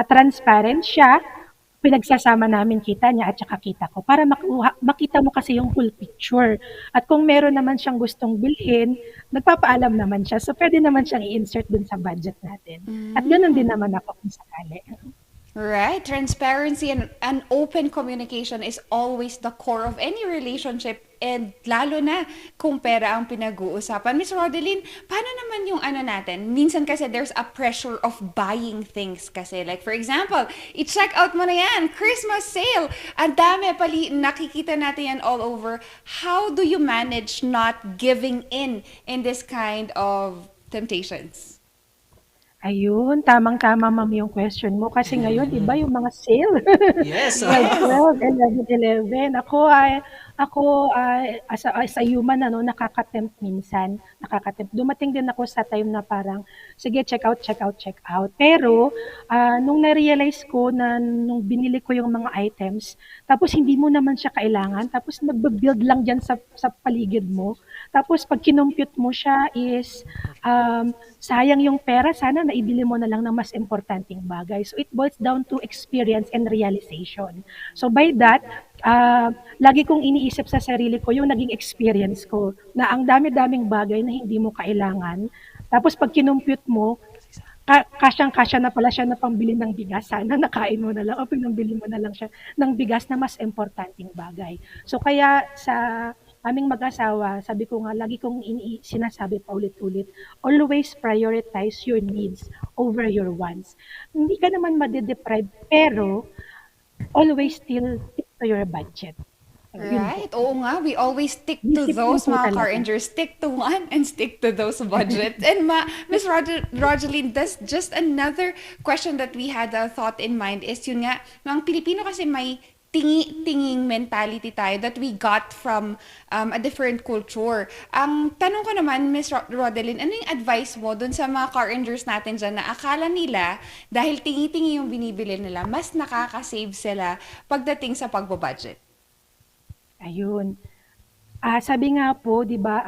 transparent siya. Pinagsasama namin kita niya at saka kita ko para makita mo kasi yung full picture. At kung meron naman siyang gustong bilhin, nagpapaalam naman siya. So, pwede naman siyang i-insert dun sa budget natin. At ganoon din naman ako kung sakali. Right. Transparency and open communication is always the core of any relationship, and lalo na kung pera ang pinag-uusapan. Miss Rodeline, paano naman yung natin? Minsan kasi there's a pressure of buying things kasi. Like for example, i-check out mo na yan, Christmas sale. Ang dami nakikita natin yan all over. How do you manage not giving in this kind of temptations? Ayun, tamang-tama ma'am yung question mo. Kasi ngayon, di ba yung mga sale? Yes. 12, 11. Ako as a human, nakaka-tempt minsan. Dumating din ako sa time na parang, sige, check out. Pero, nung na-realize ko na nung binili ko yung mga items, tapos hindi mo naman siya kailangan, tapos nagbe-build lang dyan sa paligid mo. Tapos pag kinompute mo siya is, sayang yung pera, sana naibili mo na lang ng mas importanteng bagay. So it boils down to experience and realization. So by that, lagi kong iniisip sa sarili ko yung naging experience ko na ang dami-daming bagay na hindi mo kailangan. Tapos pag kinompute mo, kasyang-kasya na pala siya na pambili ng bigas. Sana nakain mo na lang o pinambili mo na lang siya ng bigas na mas importanteng bagay. So kaya sa aming mag-asawa, sabi ko nga, lagi kong sinasabi pa ulit-ulit, always prioritize your needs over your wants. Hindi ka naman madedeprive, pero always still stick to your budget. Right. Oo nga, we always stick to those, mga car rangers. Stick to one and stick to those budgets. And Miss Rodeline, that's just another question that we had a thought in mind is yun nga, mga Pilipino kasi may tinging mentality tayo that we got from a different culture. Ang tanong ko naman, Miss Rodeline, ano yung advice mo dun sa mga car rangers natin dyan na akala nila dahil tingi-tingi yung binibili nila, mas nakaka-save sila pagdating sa pagbabudget? Ayun. Sabi nga po, di ba,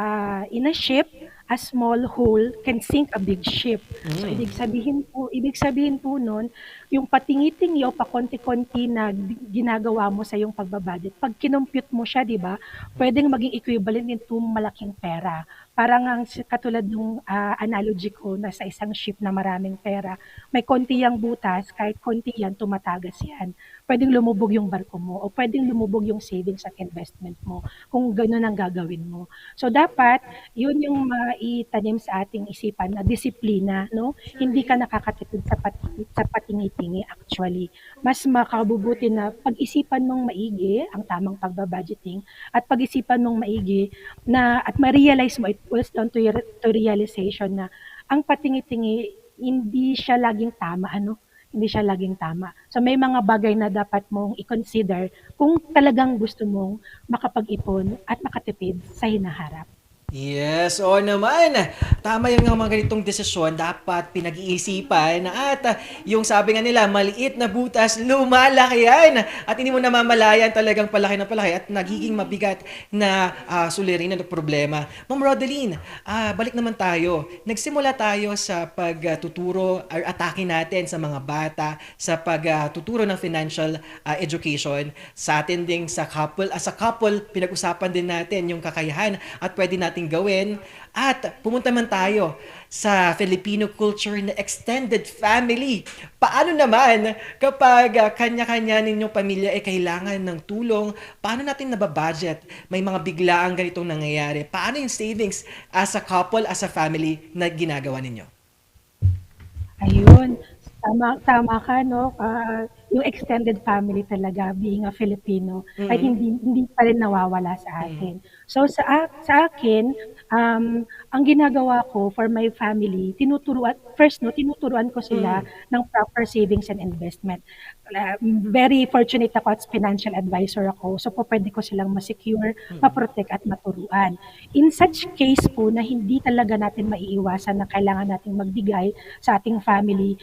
in a ship, a small hole can sink a big ship. So, ibig sabihin po nun, yung patingi-tingi o pakonti-konti na ginagawa mo sa yung pagbabudget, pag kinompute mo siya, di ba, pwedeng maging equivalent into malaking pera. Parang katulad ng analogy ko na sa isang ship na maraming pera, may konti yang butas, kahit konti yan, tumatagas yan. Pwedeng lumubog yung barko mo o pwedeng lumubog yung savings at investment mo kung gano'n ang gagawin mo. So dapat, yun yung maitanim sa ating isipan na disiplina, no? Hindi ka nakakatipid sa patingi-tingi actually. Mas makabubuti na pag-isipan mong maigi ang tamang pagbabudgeting at pag-isipan mong maigi na at ma-realize mo, it boils down to realization na ang patingi-tingi hindi siya laging tama, hindi siya laging tama. So may mga bagay na dapat mong i-consider kung talagang gusto mong makapag-ipon at makatipid sa hinaharap. Yes, oo naman. Tama yung mga ganitong desisyon, dapat pinag-iisipan at yung sabi nga nila, maliit na butas, lumalaki yan. At hindi mo namamalayan talagang palaki na palaki at nagiging mabigat na suliranin at problema. Ma'am Rodeline, balik naman tayo. Nagsimula tayo sa pagtuturo or atake natin sa mga bata, sa pagtuturo ng financial education. Sa atin ding sa couple, as a couple, pinag-usapan din natin yung kakayahan at pwede natin gawin at pumunta man tayo sa Filipino culture na extended family. Paano naman kapag kanya-kanya ninyong pamilya ay kailangan ng tulong? Paano natin nababudget? May mga biglaang ganitong nangyayari. Paano yung savings as a couple, as a family na ginagawa ninyo? Ayun, tama ka, no? Yung extended family talaga, being a Filipino, ay hindi pa rin nawawala sa atin. So sa akin, ang ginagawa ko for my family, tinuturuan ko sila ng proper savings and investment. Very fortunate ako at financial advisor ako, so pwede ko silang ma-secure, ma-protect at maturuan. In such case po na hindi talaga natin maiiwasan na kailangan nating magbigay sa ating family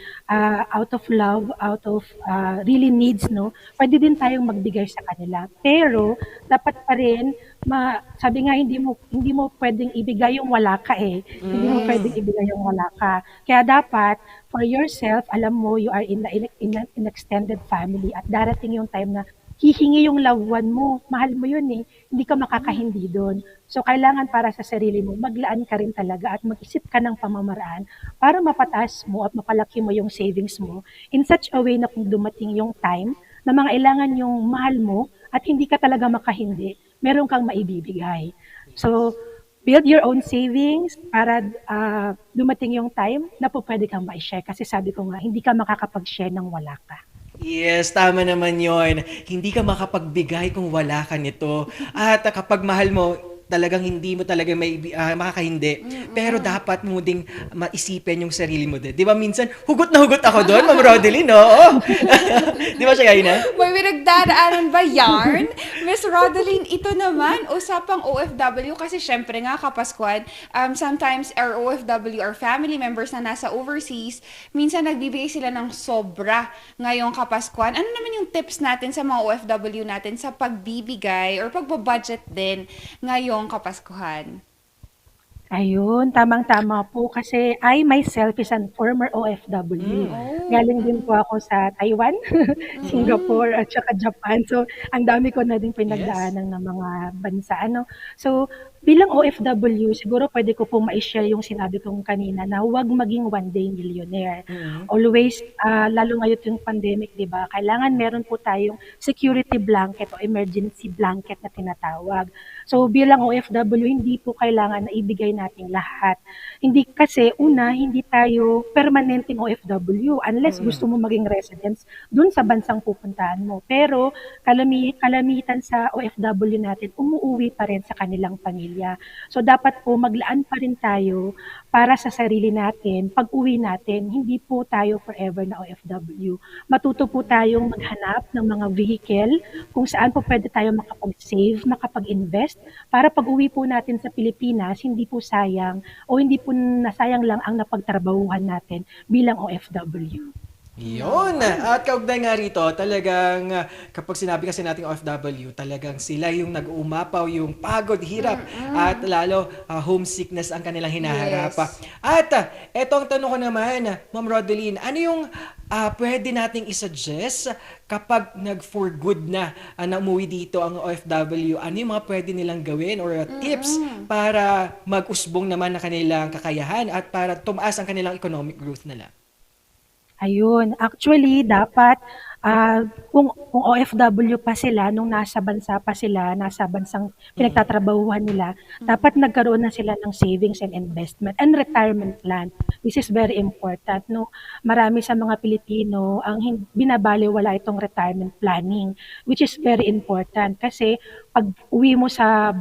out of love, out of really needs, no? Pwede din tayong magbigay sa kanila. Pero dapat pa rin sabi nga hindi mo pwedeng ibigay yung wala ka eh. Hindi mo pwedeng ibigay yung wala ka. Kaya dapat for yourself, alam mo you are in an extended family at darating yung time na hihingi yung loved one mo. Mahal mo yun eh. Hindi ka makakahindi doon. So kailangan para sa sarili mo, maglaan ka rin talaga at mag-isip ka ng pamamaraan para mapataas mo at mapalaki mo yung savings mo in such a way na kung dumating yung time na mangailangan yung mahal mo at hindi ka talaga makahindi, meron kang maibibigay. So, build your own savings para dumating yung time na pwede kang ma-share. Kasi sabi ko nga, hindi ka makakapag-share ng wala ka. Yes, tama naman yon. Hindi ka makapagbigay kung wala ka nito. At kapag mahal mo, talagang hindi mo talaga makakahindi. Pero dapat mo ding maisipin yung sarili mo din. Di ba minsan, hugot na hugot ako doon, Ma'am Rodeline, no? Di ba siya na? May pinagdadaanan ba yarn? Miss Rodeline, ito naman, usapang OFW kasi syempre nga kapaskuhan, sometimes our OFW or family members na nasa overseas, minsan nagbibigay sila ng sobra ngayong kapaskuhan. Ano naman yung tips natin sa mga OFW natin sa pagbibigay or pagbabudget din ngayong kapaskuhan? Ayun, tamang-tama po kasi I myself is an former OFW. Galing din po ako sa Taiwan, Singapore at saka Japan. So, ang dami ko na din pinagdaanan ng mga bansa. So, bilang OFW, siguro pwede ko po ma-share yung sinabi kong kanina na huwag maging one day millionaire. Always, lalo ngayon yung pandemic, di ba? Kailangan meron po tayong security blanket o emergency blanket na tinatawag. So, bilang OFW, hindi po kailangan na ibigay natin lahat. Hindi kasi, hindi tayo permanenteng OFW unless gusto mo maging residence dun sa bansang pupuntahan mo. Pero, kalamitan sa OFW natin, umuuwi pa rin sa kanilang pamilya. So dapat po maglaan pa rin tayo para sa sarili natin. Pag uwi natin, hindi po tayo forever na OFW. Matuto po tayong maghanap ng mga vehicle kung saan po pwede tayo makapag-save, makapag-invest para pag uwi po natin sa Pilipinas, hindi po sayang o hindi po nasayang lang ang napagtrabahuhan natin bilang OFW. Yun! At kaugnay nga rito, talagang kapag sinabi kasi nating OFW, talagang sila yung nag-uumapaw, yung pagod, hirap, at lalo homesickness ang kanilang hinaharap. Yes. At etong tanong ko naman, Ma'am Rodeline, ano yung pwede nating isuggest kapag nag-for good na umuwi dito ang OFW? Ano yung mga pwede nilang gawin or tips para mag-usbong naman na kanilang kakayahan at para tumaas ang kanilang economic growth nila? Ayun, actually dapat kung OFW pa sila, nung nasa bansa pa sila, nasa bansang pinagtatrabahuhan nila, dapat nagkaroon na sila ng savings and investment and retirement plan. This is very important, no? Marami sa mga Pilipino ang binabaliwala itong retirement planning, which is very important kasi pag uwi mo sa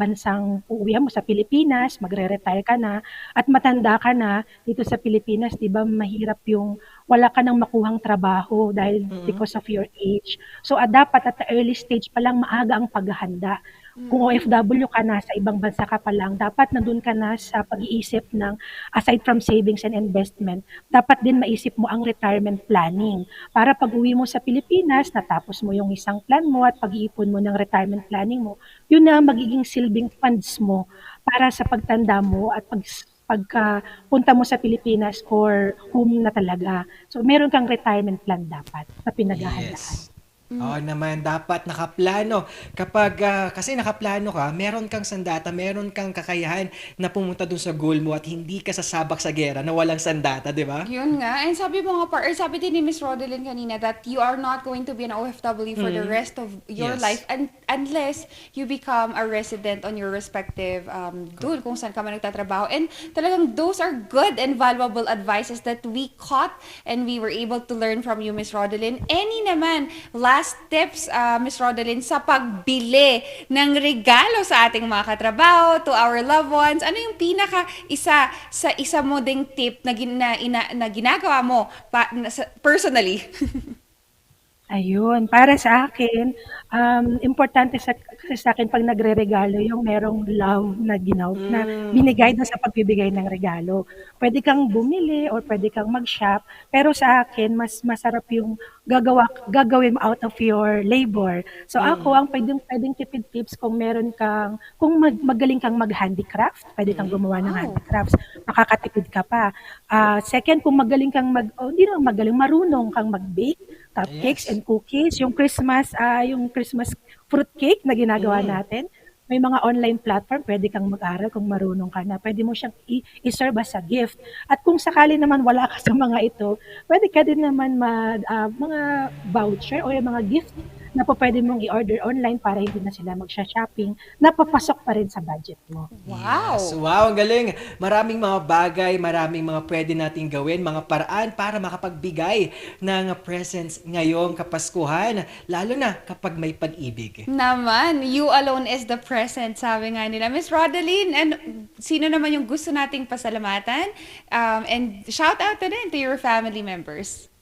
Pilipinas, magre-retire ka na at matanda ka na dito sa Pilipinas, 'di ba, mahirap yung wala ka nang makuhang trabaho dahil because of your age. So dapat at the early stage pa lang maaga ang paghahanda. Kung OFW ka na, sa ibang bansa ka pa lang, dapat nandun ka na sa pag-iisip ng, aside from savings and investment, dapat din maisip mo ang retirement planning. Para pag uwi mo sa Pilipinas, natapos mo yung isang plan mo at pag-iipon mo ng retirement planning mo, yun na magiging silbing funds mo para sa pagtanda mo at pagka punta mo sa Pilipinas or home na talaga. So meron kang retirement plan dapat na pinaghahandaan. Oo naman, dapat nakaplano. Kapag kasi nakaplano ka, meron kang sandata, meron kang kakayahan na pumunta dun sa goal mo at hindi ka sasabak sa gera na walang sandata, di ba? Yun nga. And sabi mo nga, sabi din ni Miss Rodeline kanina that you are not going to be an OFW for the rest of your life unless you become a resident on your respective dun kung saan ka man nagtatrabaho. And talagang those are good and valuable advices that we caught and we were able to learn from you, Miss Rodeline. Any naman, last tips, Miss Rodeline, sa pagbili ng regalo sa ating mga katrabaho, to our loved ones, ano yung isa mo ding tip na ginagawa mo personally? Ayun, para sa akin, importante kasi sa akin pag nagre-regalo yung merong love na na binigay doon sa pagbibigay ng regalo. Pwede kang bumili or pwede kang mag-shop, pero sa akin mas masarap yung gagawin mo out of your labor. So ako ang pwedeng tipid tips kung magaling kang mag-handicraft, pwede kang gumawa ng handicrafts, makakatipid ka pa. Second, kung magaling kang hindi naman magaling, marunong kang mag-bake, cupcakes and cookies, yung Christmas fruit cake na ginagawa natin. May mga online platform, pwede kang mag-aral kung marunong ka na. Pwede mo siyang i-serve as a gift. At kung sakali naman wala ka sa mga ito, pwede ka din naman mga voucher o yung mga gift na po pwede mong i-order online para hindi na sila magsha-shopping, napapasok pa rin sa budget mo. Wow! Yes. Wow, ang galing. Maraming mga bagay, maraming mga pwede nating gawin, mga paraan para makapagbigay ng presents ngayong Kapaskuhan, lalo na kapag may pag-ibig. Naman, you alone is the present, sabi nga nila. Miss Rodeline, and sino naman yung gusto nating pasalamatan? And shout out to din to your family members.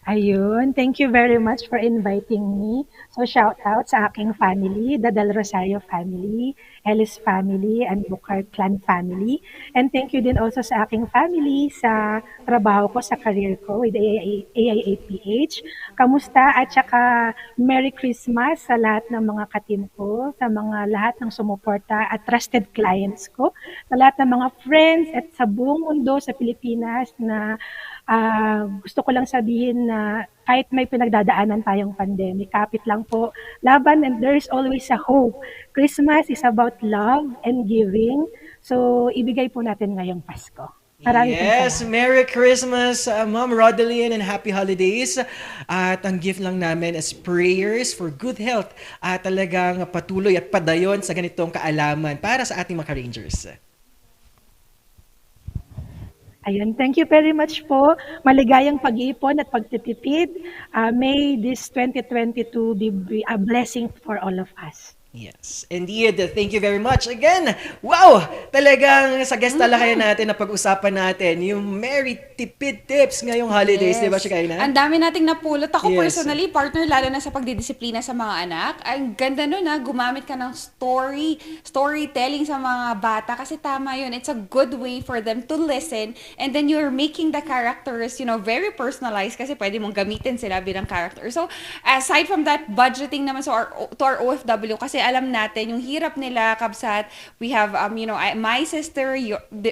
Ayun, thank you very much for inviting me. So shout out sa aking family, the Del Rosario family, Ellis family, and Bukar clan family. And thank you din also sa aking family sa trabaho ko, sa career ko with AIAPH. Kamusta at saka Merry Christmas sa lahat ng mga ka-team ko, sa mga lahat ng sumuporta at trusted clients ko, sa lahat ng mga friends at sa buong mundo sa Pilipinas na gusto ko lang sabihin na kahit may pinagdadaanan tayong pandemic, kapit lang po, laban, and there's always a hope. Christmas is about love and giving. So, ibigay po natin ngayong Pasko. Yes, Merry Christmas, Ma'am Rodeline, and Happy Holidays. At ang gift lang namin is prayers for good health at talagang patuloy at padayon sa ganitong kaalaman para sa ating mga Rangers. Ayun, thank you very much po. Maligayang pag-iipon at pagtitipid. May this 2022 be a blessing for all of us. Yes, indeed. Thank you very much again. Wow! Talagang sa guest talakayan natin na pag-usapan natin yung Merry Tipid Tips ngayong holidays, di ba, Shekinah? Ang dami nating napulot. Ako Yes. personally, partner, lalo na sa pagdidisiplina sa mga anak. Ang ganda nun gumamit ka ng storytelling sa mga bata kasi tama yun. It's a good way for them to listen and then you're making the characters, very personalized kasi pwede mong gamitin sila bilang character. So, aside from that, budgeting naman to our OFW kasi alam natin yung hirap nila, Kabsat. We have my sister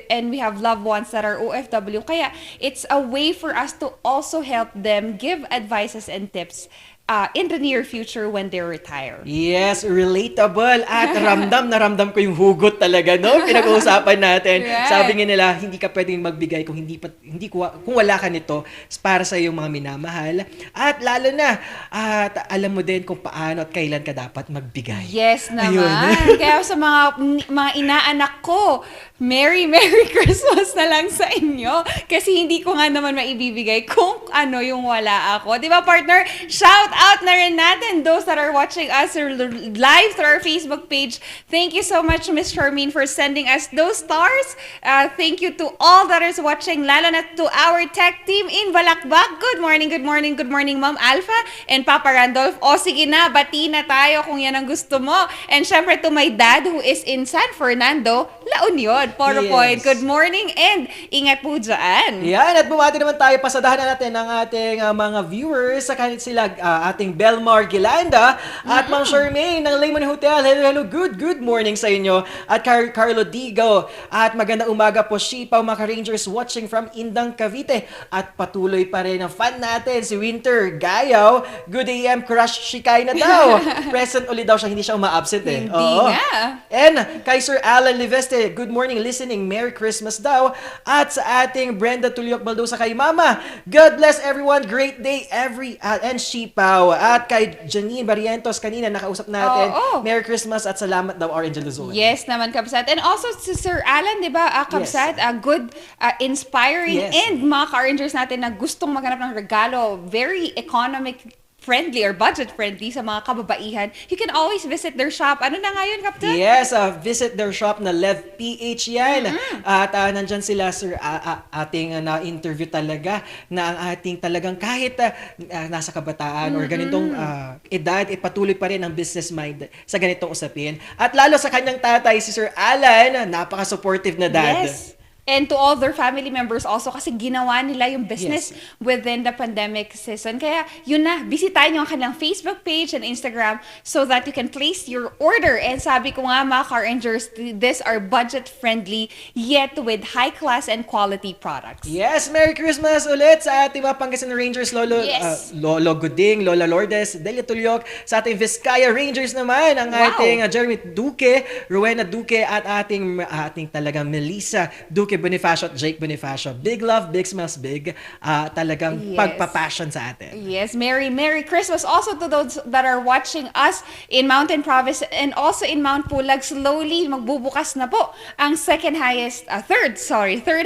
and we have loved ones that are OFW. Kaya it's a way for us to also help them give advices and tips in the near future when they retire. Yes, relatable. At ramdam na ramdam ko yung hugot talaga, no? Pinag-uusapan natin. Right. Sabi nga nila, hindi ka pwedeng magbigay kung kung wala ka nito para sa iyong mga minamahal. At lalo na, alam mo din kung paano at kailan ka dapat magbigay. Yes naman. Ayun. Kaya sa mga inaanak ko, Merry Christmas na lang sa inyo. Kasi hindi ko nga naman maibibigay kung ano yung wala ako. Di ba, partner? Shout out na rin natin those that are watching us live through our Facebook page. Thank you so much, Miss Charmaine, for sending us those stars. Thank you to all that is watching, lalo na to our tech team in Balakbak. Good morning, good morning, good morning, Ma'am Alpha and Papa Randolph. O sige na, bati na tayo kung yan ang gusto mo. And syempre to my dad who is in San Fernando, La Union, Poro Point. Good morning and ingat po dyan. Yan, at bumati naman tayo, pasadahan na natin ang ating mga viewers sa kanit sila, ating Belmar Gilanda at Ma'am Charmaine ng Lemon Hotel. Hello, good morning sa inyo. At Carlo Digo. At magandang umaga po, Shipaw, mga Rangers watching from Indang, Cavite. At patuloy pa rin ang fan natin, si Winter Gayaw. Good AM, crush Shikay na daw. Present ulit daw siya, hindi siya uma-absent eh. Hindi nga. And kay Sir Alan Liveste, good morning, listening, Merry Christmas daw. At sa ating Brenda Tulyok Baldosa kay Mama, God bless everyone, great day and Shipaw. At kay Janine Barrientos, kanina nakausap natin, Merry Christmas at salamat daw, Orange Luzon. Yes naman, Kabsat. And also si Sir Alan, di ba, Kabsat, good, inspiring, and mga ka-Rangers natin na gustong maghanap ng regalo, very economic friendly or budget friendly sa mga kababaihan, you can always visit their shop. Ano na nga yun, Captain? Yes, visit their shop na Lev PH yan. At nandyan sila, sir, ating na-interview talaga na ang ating talagang kahit nasa kabataan or ganitong edad, patuloy pa rin ang business mind sa ganitong usapin. At lalo sa kanyang tatay, si Sir Alan, napaka-supportive na dad. Yes. And to all their family members also kasi ginawa nila yung business within the pandemic season. Kaya yun na, bisitahin nyo ang kanilang Facebook page and Instagram so that you can place your order. And sabi ko nga mga Car-Rangers, these are budget-friendly yet with high-class and quality products. Yes, Merry Christmas ulit sa ating mga Pangasinan Rangers, Lolo Guding, Lola Lourdes, Delia Tulyok, sa ating Vizcaya Rangers naman, ang ating Jeremy Duque, Rowena Duque, at ating talagang Melissa Duque Bonifacio at Jake Bonifacio. Big love, big smiles, big talagang pagpapassion sa atin. Yes, Merry Christmas also to those that are watching us in Mountain Province and also in Mount Pulag. Slowly magbubukas na po ang third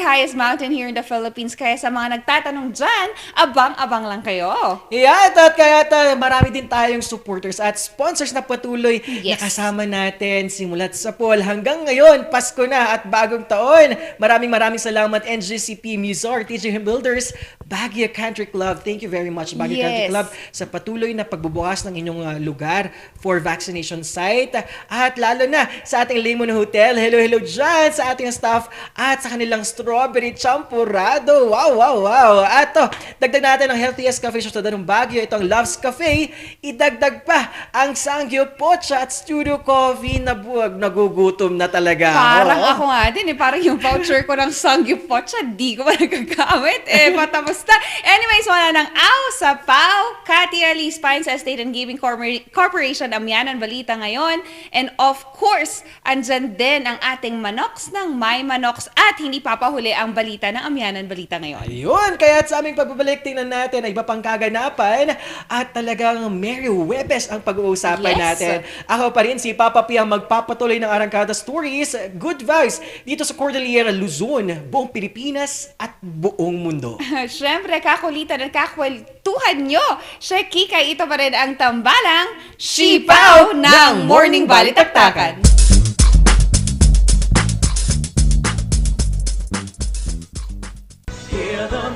highest mountain here in the Philippines. Kaya sa mga nagtatanong dyan, abang-abang lang kayo. Yeah, at kaya marami din tayong supporters at sponsors na patuloy na kasama natin simulat sa poll hanggang ngayon, Pasko na at bagong taon. Maraming salamat NGCP, Muzor, TJ Builders, Baguio Country Club. Thank you very much, Baguio Country Club, sa patuloy na pagbubukas ng inyong lugar for vaccination site. At lalo na sa ating Lemon Hotel. Hello dyan sa ating staff at sa kanilang strawberry champurrado. Wow. At dagdag natin ang healthiest cafe sa ng Baguio. Ito ang Loves Cafe. Idagdag pa ang Sanggyo Pocha at Studio Coffee na buwag. Nagugutom na talaga. Parang ako nga din parang yung voucher ko ng Sanggyo Pocha, di ko pa nagagamit. Patapos na. Anyways, wala nang aw sa PAW, Katia Lee Spines Estate and Gaming Corporation, Amyanan Balita ngayon. And of course, andyan din ang ating Manox ng My Manox at hindi papahuli ang balita ng Amyanan Balita ngayon. Ayun, kaya sa aming pagbabalik, tingnan natin ay iba pang kaganapan at talagang Merry Webes ang pag-uusapan natin. Ako pa rin si Papa P ang magpapatuloy ng Arangkada Stories, Good Vibes, dito sa Cordillera, Luzon, buong Pilipinas at buong mundo. Siyempre, kakulitan at kakwentuhan nyo. Siya, Kikay, ito pa rin ang tambalang Shipaw ng Morning Balitaktakan. Hear the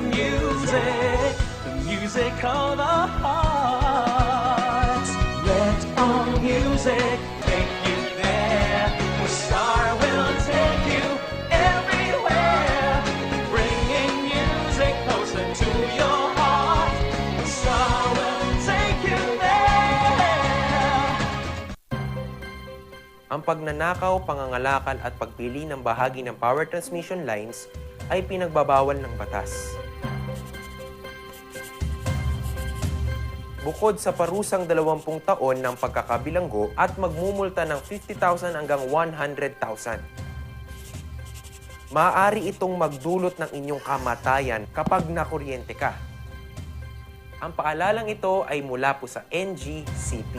music of the heart. Let all music take you there. Where Star will take you everywhere. Bringing music closer to your heart. Star will take you there. Ang pagnanakaw, pangangalakal at pagpili ng bahagi ng power transmission lines ay pinagbabawal ng batas. Bukod sa parusang 20 taon ng pagkakabilanggo at magmumulta ng 50,000 hanggang 100,000. Maaari itong magdulot ng inyong kamatayan kapag nakuryente ka. Ang paalalang ito ay mula po sa NGCP.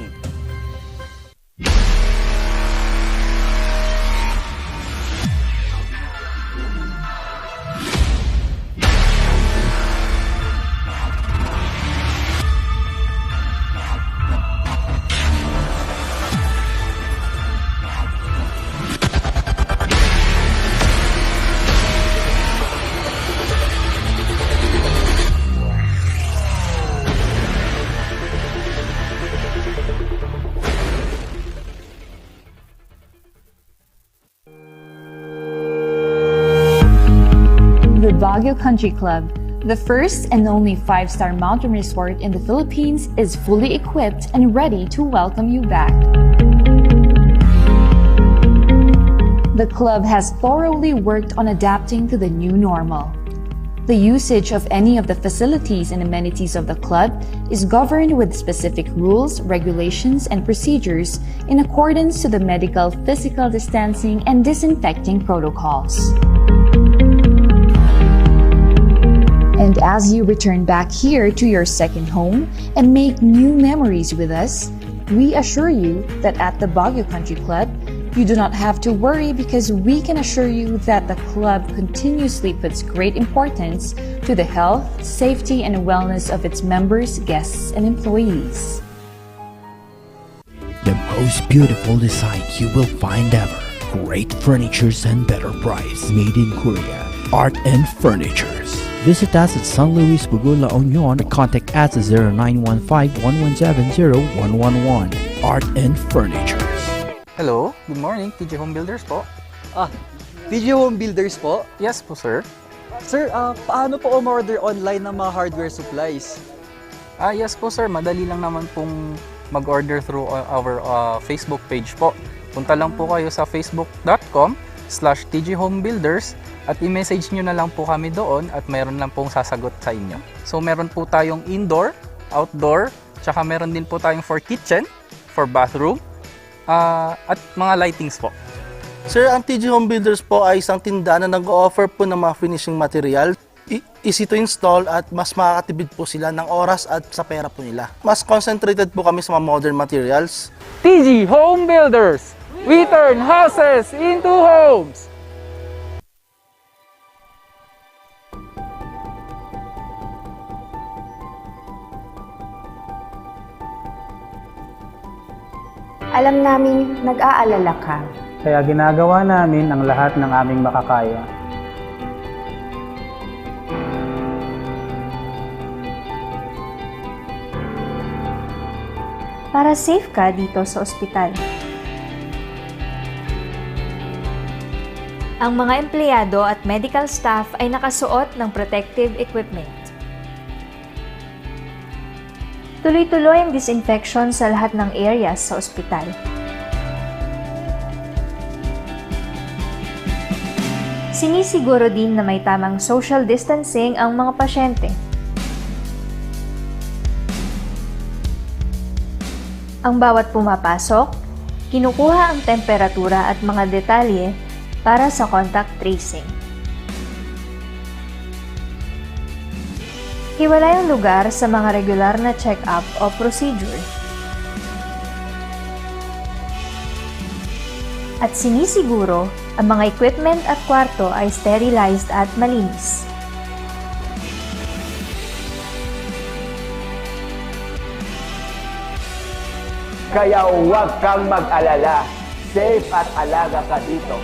Baguio Country Club, the first and only 5-star mountain resort in the Philippines, is fully equipped and ready to welcome you back. The club has thoroughly worked on adapting to the new normal. The usage of any of the facilities and amenities of the club is governed with specific rules, regulations, and procedures in accordance to the medical, physical distancing, and disinfecting protocols. And as you return back here to your second home and make new memories with us, we assure you that at the Baguio Country Club, you do not have to worry because we can assure you that the club continuously puts great importance to the health, safety, and wellness of its members, guests, and employees. The most beautiful design you will find ever. Great furnitures and better price. Made in Korea. Art and Furnitures. Visit us at San Luis Bugo, La Union. Contact us at 0915-1170-111. Art and Furnitures. Hello, good morning. TG Home Builders po. TG Home Builders po? Yes po, sir. Sir, paano po umorder online ng mga hardware supplies? Yes po, sir. Madali lang naman pong mag-order through our Facebook page po. Punta lang po kayo sa facebook.com/tghomebuilders at i-message nyo na lang po kami doon at mayroon lang pong sasagot sa inyo. So meron po tayong indoor, outdoor, tsaka meron din po tayong for kitchen, for bathroom, at mga lightings po. Sir, ang TG Home Builders po ay isang tindahan na nag-o-offer po ng mga finishing material. Easy to install at mas makakatipid po sila ng oras at sa pera po nila. Mas concentrated po kami sa mga modern materials. TG Home Builders! We turn houses into homes! Alam naming nag-aalala ka. Kaya ginagawa namin ang lahat ng aming makakaya. Para safe ka dito sa ospital. Ang mga empleyado at medical staff ay nakasuot ng protective equipment. Tuloy-tuloy ang disinfection sa lahat ng areas sa ospital. Sinisiguro din na may tamang social distancing ang mga pasyente. Ang bawat pumapasok, kinukuha ang temperatura at mga detalye para sa contact tracing. Hiwalay ang lugar sa mga regular na check-up o procedure. At sinisiguro, ang mga equipment at kwarto ay sterilized at malinis. Kaya huwag kang mag-alala. Safe at alaga ka dito.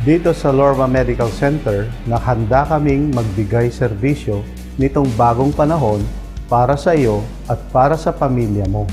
Dito sa Lorma Medical Center, nakahanda kaming magbigay serbisyo nitong bagong panahon para sa iyo at para sa pamilya mo.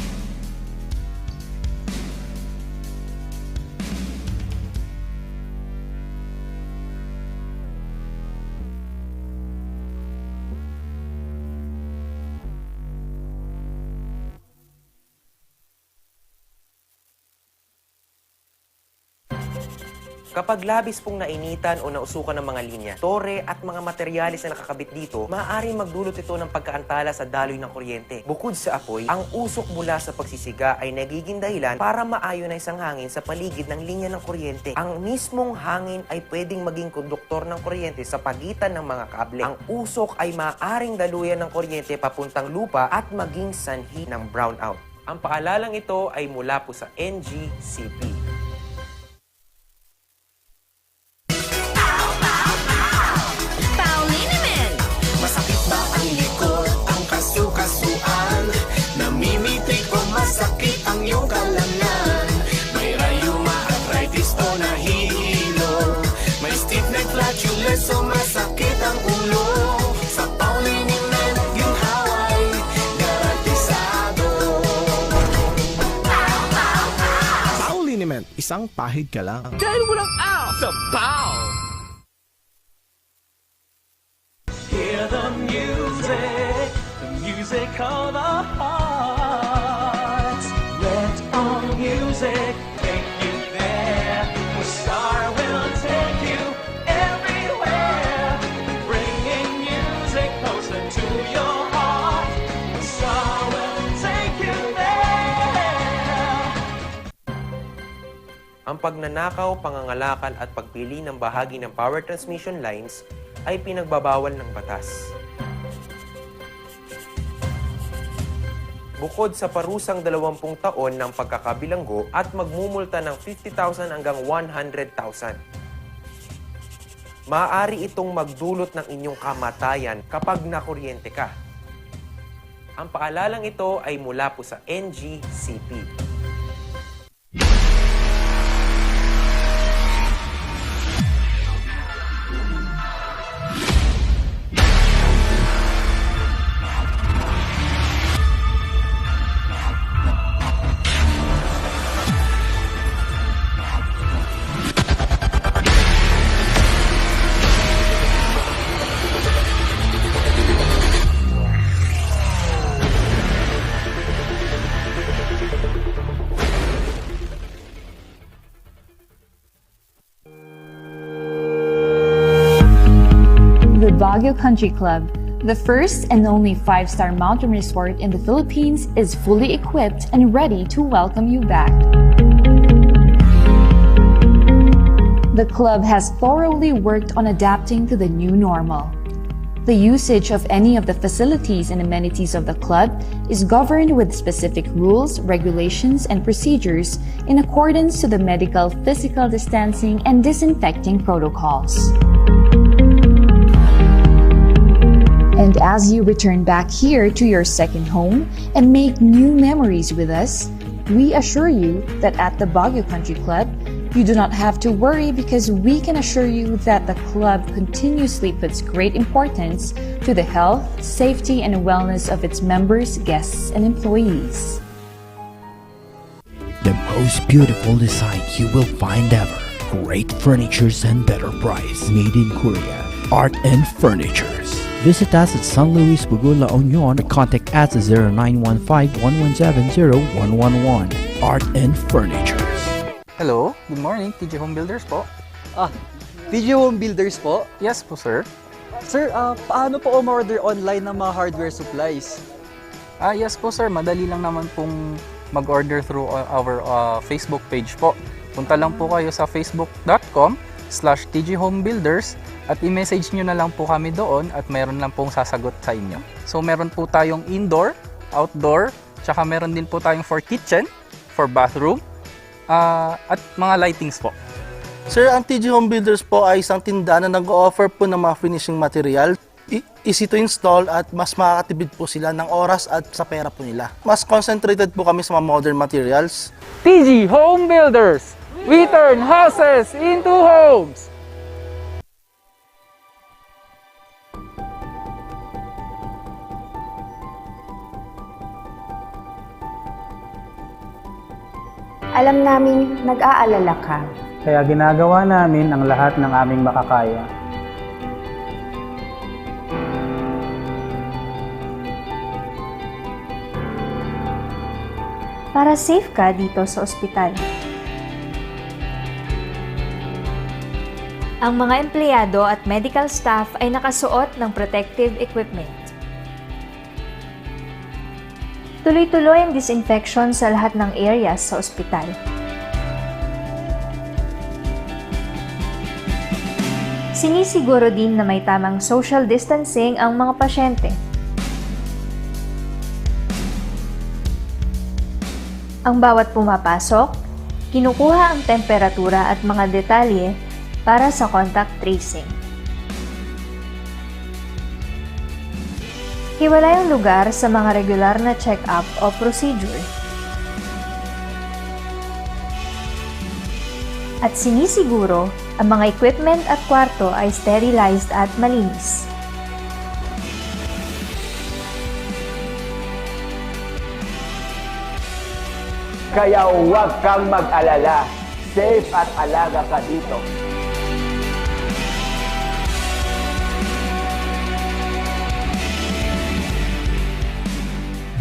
Kapag labis pong nainitan o nausukan ng mga linya, tore at mga materyales na nakakabit dito, maaaring magdulot ito ng pagkaantala sa daloy ng kuryente. Bukod sa apoy, ang usok mula sa pagsisiga ay nagiging dahilan para ma-ionize ang hangin sa paligid ng linya ng kuryente. Ang mismong hangin ay pwedeng maging konduktor ng kuryente sa pagitan ng mga kable. Ang usok ay maaaring daluyan ng kuryente papuntang lupa at maging sanhi ng brownout. Ang paalalang ito ay mula po sa NGCP. So masakit ang ulo sa Pauliniment yung haway garantisado. isang pahid ka lang. Dahil walang out sa bow. Hear the music of the heart. Let all music take you there. The star will take you everywhere. Bringing music closer to your heart. The star will take you there. Ang pagnanakaw, pangangalakal at pagpili ng bahagi ng power transmission lines ay pinagbabawal ng batas. Bukod sa parusang 20 taon ng pagkakabilanggo at magmumulta ng 50,000 hanggang 100,000. Maaari itong magdulot ng inyong kamatayan kapag nakuryente ka. Ang paalalang ito ay mula po sa NGCP. The Baguio Country Club, the first and only 5-star mountain resort in the Philippines, is fully equipped and ready to welcome you back. The club has thoroughly worked on adapting to the new normal. The usage of any of the facilities and amenities of the club is governed with specific rules, regulations, and procedures in accordance to the medical, physical distancing, and disinfecting protocols. And as you return back here to your second home and make new memories with us, we assure you that at the Baguio Country Club, you do not have to worry because we can assure you that the club continuously puts great importance to the health, safety, and wellness of its members, guests, and employees. The most beautiful design you will find ever. Great furnitures and better price. Made in Korea. Art and Furnitures. Visit us at San Luis Bugo, La Union. Contact us at 0915-117-0111. Art and Furnitures. Hello, good morning. TG Home Builders po. TG Home Builders po? Yes po, sir. Sir, paano po umorder online ng mga hardware supplies? Yes po, sir. Madali lang naman pong mag-order through our Facebook page po. Punta lang po kayo sa facebook.com/tghomebuilders at i-message nyo na lang po kami doon at mayroon lang pong sasagot sa inyo. So meron po tayong indoor, outdoor, tsaka meron din po tayong for kitchen, for bathroom, at mga lightings po. Sir, ang TG Home Builders po ay isang tindahan na nag-o-offer po ng mga finishing material. Easy to install at mas makakatipid po sila ng oras at sa pera po nila. Mas concentrated po kami sa mga modern materials. TG Home Builders! We turn houses into homes! Alam naming nag-aalala ka. Kaya ginagawa namin ang lahat ng aming makakaya. Para safe ka dito sa ospital. Ang mga empleyado at medical staff ay nakasuot ng protective equipment. Tuloy-tuloy ang disinfection sa lahat ng areas sa ospital. Sinisiguro din na may tamang social distancing ang mga pasyente. Ang bawat pumapasok, kinukuha ang temperatura at mga detalye para sa contact tracing. Hiwalay ang lugar sa mga regular na check-up o procedure. At sinisiguro, ang mga equipment at kwarto ay sterilized at malinis. Kaya huwag kang mag-alala. Safe at alaga ka dito.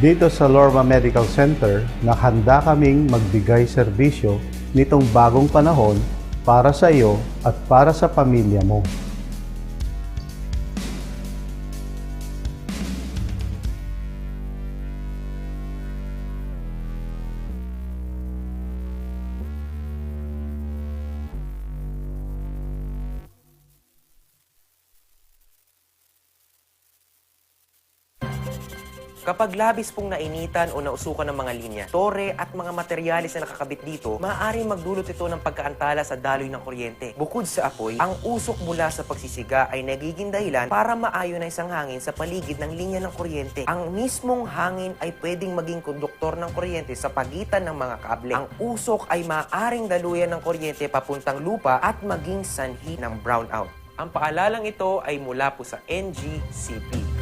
Dito sa Lorma Medical Center, nakahanda kaming magbigay serbisyo nitong bagong panahon para sa iyo at para sa pamilya mo. Kapag labis pong nainitan o nausukan ng mga linya, tore at mga materyales na nakakabit dito, maaaring magdulot ito ng pagkaantala sa daloy ng kuryente. Bukod sa apoy, ang usok mula sa pagsisiga ay nagiging dahilan para maayonize ang hangin sa paligid ng linya ng kuryente. Ang mismong hangin ay pwedeng maging konduktor ng kuryente sa pagitan ng mga kable. Ang usok ay maaaring daluyan ng kuryente papuntang lupa at maging sanhi ng brownout. Ang paalalang ito ay mula po sa NGCP.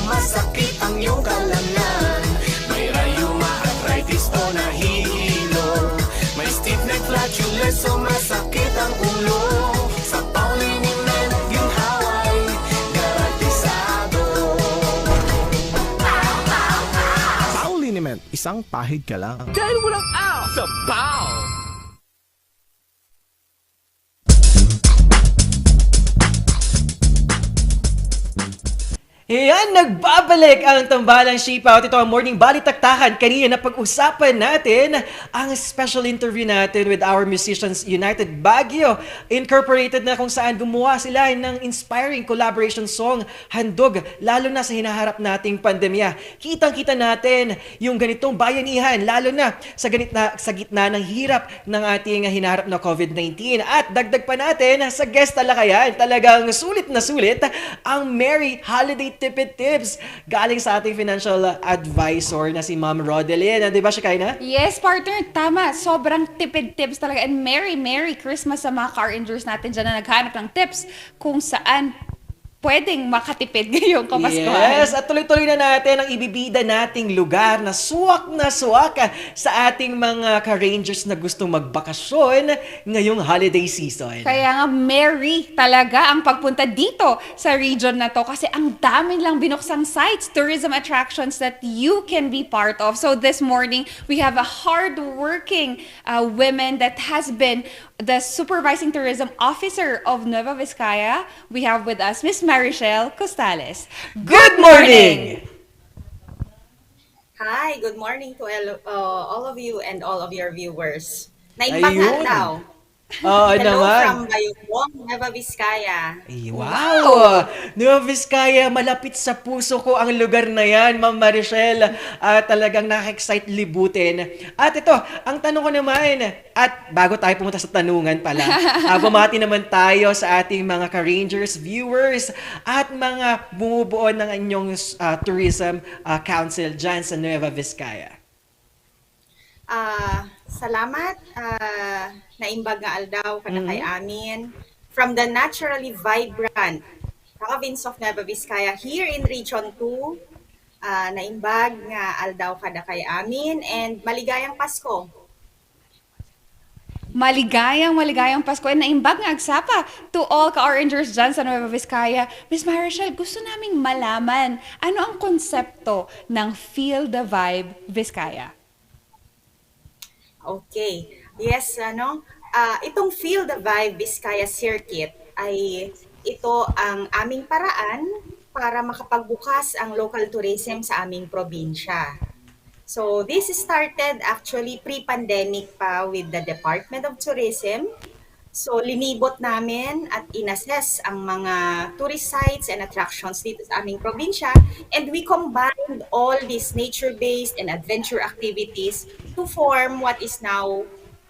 Masakit ang iyong kalamnan. May rayuma, arthritis o nahihilo. May stiff neck, flatulence o masakit ang ulo. Sa Pauliniment, ginhaway, garantisado. Pauliniment, isang pahid ka lang. Dahil walang out sa Pau! Yan, nagbabalik ang tambalang Shapeout. Ito ang morning balitaktakan. Kanina na pag-usapan natin ang special interview natin with our Musicians United Baguio. Incorporated na kung saan gumawa sila ng inspiring collaboration song, Handog, lalo na sa hinaharap nating pandemya. Kitang-kita natin yung ganitong bayanihan, lalo na sa gitna ng hirap ng ating hinaharap na COVID-19. At dagdag pa natin sa guest talakayan, talagang sulit na sulit ang Merry Holiday Tipid Tips galing sa ating financial advisor na si Ma'am Rodelyn. Di ba, Shekinah? Yes, partner. Tama. Sobrang tipid tips talaga. And Merry Christmas sa mga car engineers natin dyan na naghanap ng tips kung saan pwedeng makatipid ngayong Kapaskuhan. Yes, at tuloy-tuloy na natin ang ibibida nating lugar na suwak sa ating mga ka-rangers na gustong magbakasyon ngayong holiday season. Kaya nga, merry talaga ang pagpunta dito sa region na to kasi ang dami lang binuksang sites, tourism attractions that you can be part of. So this morning, we have a hard-working woman that has been the supervising tourism officer of Nueva Vizcaya. We have with us Miss Marichelle Costales. Good morning! Hi, good morning to all of you and all of your viewers. Naimbag daw. Oo Hello naman. from Bayukwong, Nueva Vizcaya. Wow! Nueva Vizcaya, malapit sa puso ko ang lugar na yan, Ma'am Marichelle. Talagang nakaka-excite libutin. At ito, ang tanong ko naman, at bago tayo pumunta sa tanungan pala, bumati naman tayo sa ating mga ka-rangers, viewers, at mga bumubuo ng inyong tourism council dyan sa Nueva Vizcaya. Salamat. Naimbag nga aldaw kada kay amin. From the naturally vibrant province of Nueva Vizcaya here in Region 2, naimbag nga aldaw kada kay amin and maligayang Pasko. Maligayang Pasko and naimbag nga agsapa to all ka-orangers dyan sa Nueva Vizcaya. Miss Marichelle, gusto naming malaman ano ang konsepto ng Feel the Vibe Vizcaya? Okay. Yes, itong Feel the Vibe Vizcaya Circuit ay ito ang aming paraan para makapagbukas ang local tourism sa aming probinsya. So, this started actually pre-pandemic pa with the Department of Tourism. So, linibot namin at inassess ang mga tourist sites and attractions dito sa aming probinsya. And we combined all these nature-based and adventure activities to form what is now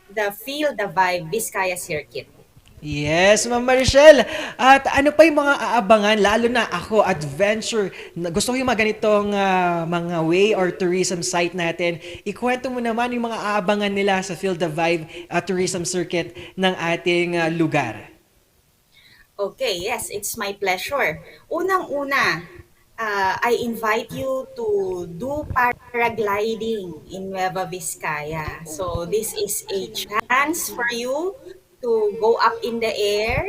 the Feel the Vibe Vizcaya Circuit. Yes, Ma'am Marichelle. At ano pa yung mga aabangan, lalo na ako, adventure. Gusto ko yung mga ganitong mga way or tourism site natin. Ikwento mo naman yung mga aabangan nila sa Feel the Vibe tourism circuit ng ating lugar. Okay, yes, it's my pleasure. Unang-una, I invite you to do paragliding in Nueva Vizcaya. So this is a chance for you to go up in the air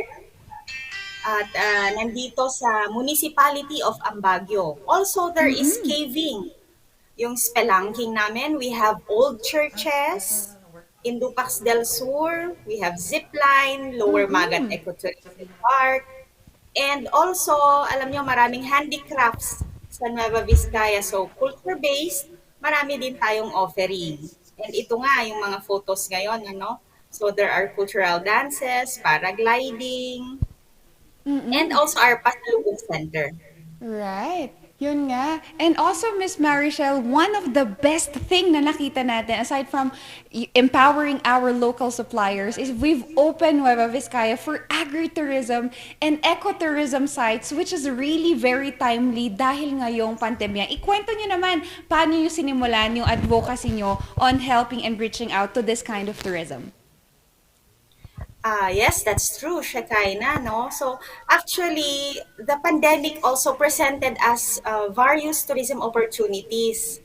at nandito sa Municipality of Ambaggio. Also, there is caving. Yung spelunking namin, we have old churches in Dupax del Sur, we have zipline, Lower Magat Ecotourism Park, and also, alam nyo, maraming handicrafts sa Nueva Vizcaya. So, culture-based, marami din tayong offering. And ito nga, yung mga photos ngayon, ano? So, there are cultural dances, paragliding, and also our Pasalubong Center. Right. Yun nga. And also, Miss Marichelle, one of the best thing na nakita natin, aside from empowering our local suppliers, is we've opened Nueva Vizcaya for agritourism and ecotourism sites, which is really very timely dahil ngayong pandemya. Ikwento nyo naman, paano nyo sinimulan yung advocacy nyo on helping and reaching out to this kind of tourism? Yes, that's true, Shekaina, no? So, actually, the pandemic also presented us various tourism opportunities.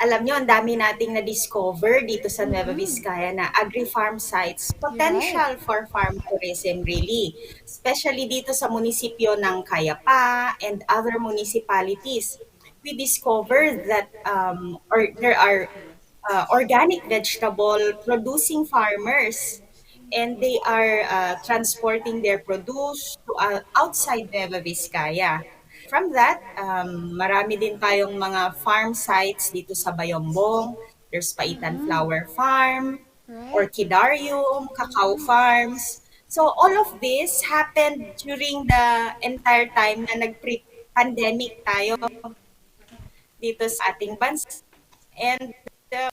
Alam nyo, ang dami nating na-discover dito sa Nueva Vizcaya na agri-farm sites, potential for farm tourism really. Especially dito sa munisipyo ng Cayapa and other municipalities. We discovered that there are organic vegetable producing farmers and they are transporting their produce to outside Nueva Vizcaya. From that, marami din tayong mga farm sites dito sa Bayombong. There's Paitan Flower Farm, Orchidarium, Cacao Farms. So all of this happened during the entire time na nag-pandemic tayo dito sa ating bansa. And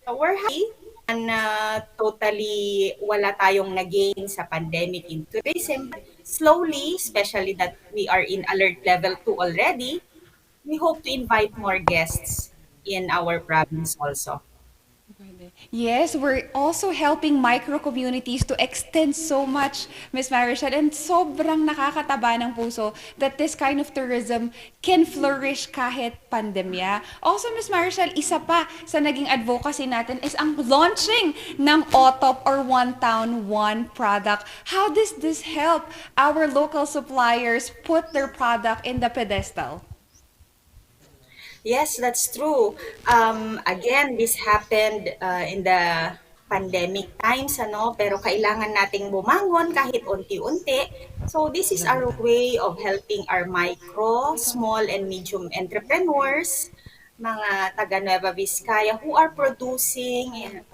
we're happy na totally wala tayong nagain sa pandemic in tourism. Slowly, especially that we are in alert level 2 already, we hope to invite more guests in our province also. Yes, we're also helping micro communities to extend so much, Miss Marichelle, and sobrang nakakataba ng puso that this kind of tourism can flourish kahit pandemya. Also, Miss Marichelle, isa pa sa naging advocacy natin is ang launching ng OTOP or One Town, One Product. How does this help our local suppliers put their product in the pedestal? Yes, that's true. Again, this happened in the pandemic times, ano, pero kailangan nating bumangon kahit unti-unti. So this is our way of helping our micro, small, and medium entrepreneurs, mga taga Nueva Vizcaya who are producing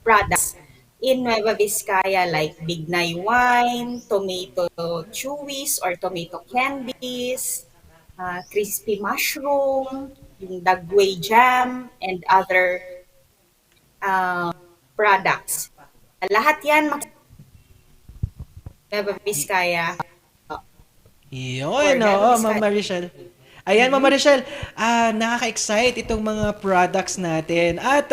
products in Nueva Vizcaya like Bignay wine, tomato chewies or tomato candies, crispy mushroom, yung dagway jam, and other products. Lahat yan Nueva Vizcaya. Yun, oo, Ma'am Marichelle. Ayan, Ma'am Marichelle, nakaka-excite itong mga products natin. At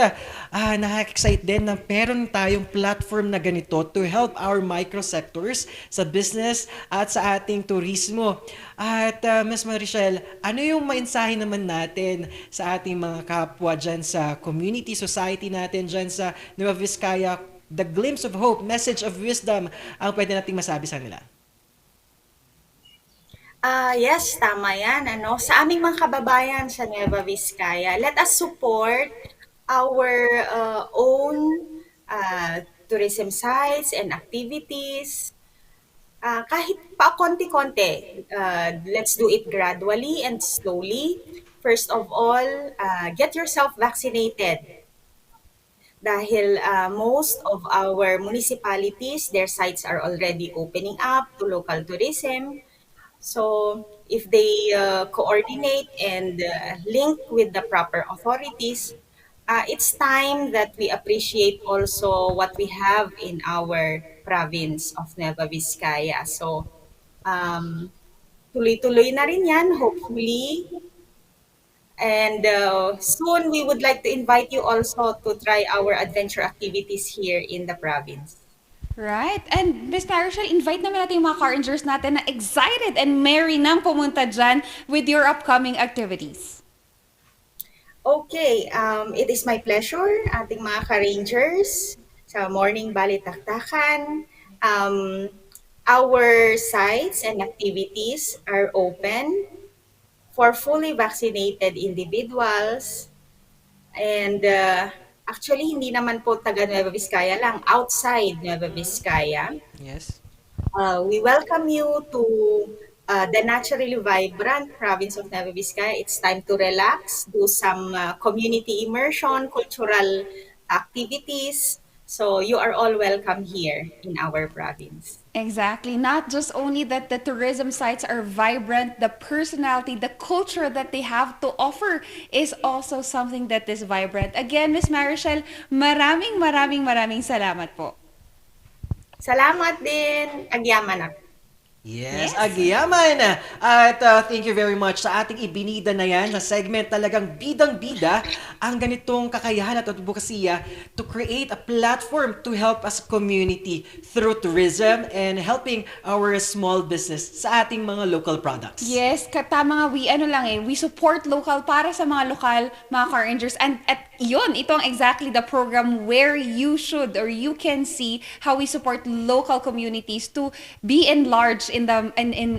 nakaka-excite din na meron tayong platform na ganito to help our microsectors sa business at sa ating turismo. At Ms. Marichelle, ano yung mensahe naman natin sa ating mga kapwa dyan sa community, society natin dyan sa Nueva Vizcaya? The glimpse of hope, message of wisdom ang pwede nating masabi sa nila. Yes, tama yan. Ano? Sa aming mga kababayan sa Nueva Vizcaya, let us support our own tourism sites and activities. Kahit pa konti-konti, let's do it gradually and slowly. First of all, get yourself vaccinated. Dahil most of our municipalities, their sites are already opening up to local tourism. So if they coordinate and link with the proper authorities, it's time that we appreciate also what we have in our province of Nueva Vizcaya. So tuloy-tuloy na rin yan, hopefully. And soon we would like to invite you also to try our adventure activities here in the province. Right? And Miss Marichel, invite naman natin yung mga car rangers natin na excited and merry nang pumunta dyan with your upcoming activities. Okay, it is my pleasure, ating mga ka-rangers, sa Morning Balitaktakan. Our sites and activities are open for fully vaccinated individuals. And actually, hindi naman po taga Nueva Vizcaya lang, outside Nueva Vizcaya. Yes. We welcome you to the naturally vibrant province of Nueva Vizcaya. It's time to relax, do some community immersion, cultural activities. So you are all welcome here in our province. Exactly. Not just only that the tourism sites are vibrant, the personality, the culture that they have to offer is also something that is vibrant. Again, Miss Marichel, maraming salamat po. Salamat din, Agyaman. Yes, agyaman! At thank you very much sa ating ibinida na yan, sa segment talagang bidang-bida ang ganitong kakayahan at advokasya to create a platform to help us community through tourism and helping our small business sa ating mga local products. Yes, tama nga, we support local para sa mga lokal, mga car rangers. And at yun, ito ang exactly the program where you should or you can see how we support local communities to be enlarged in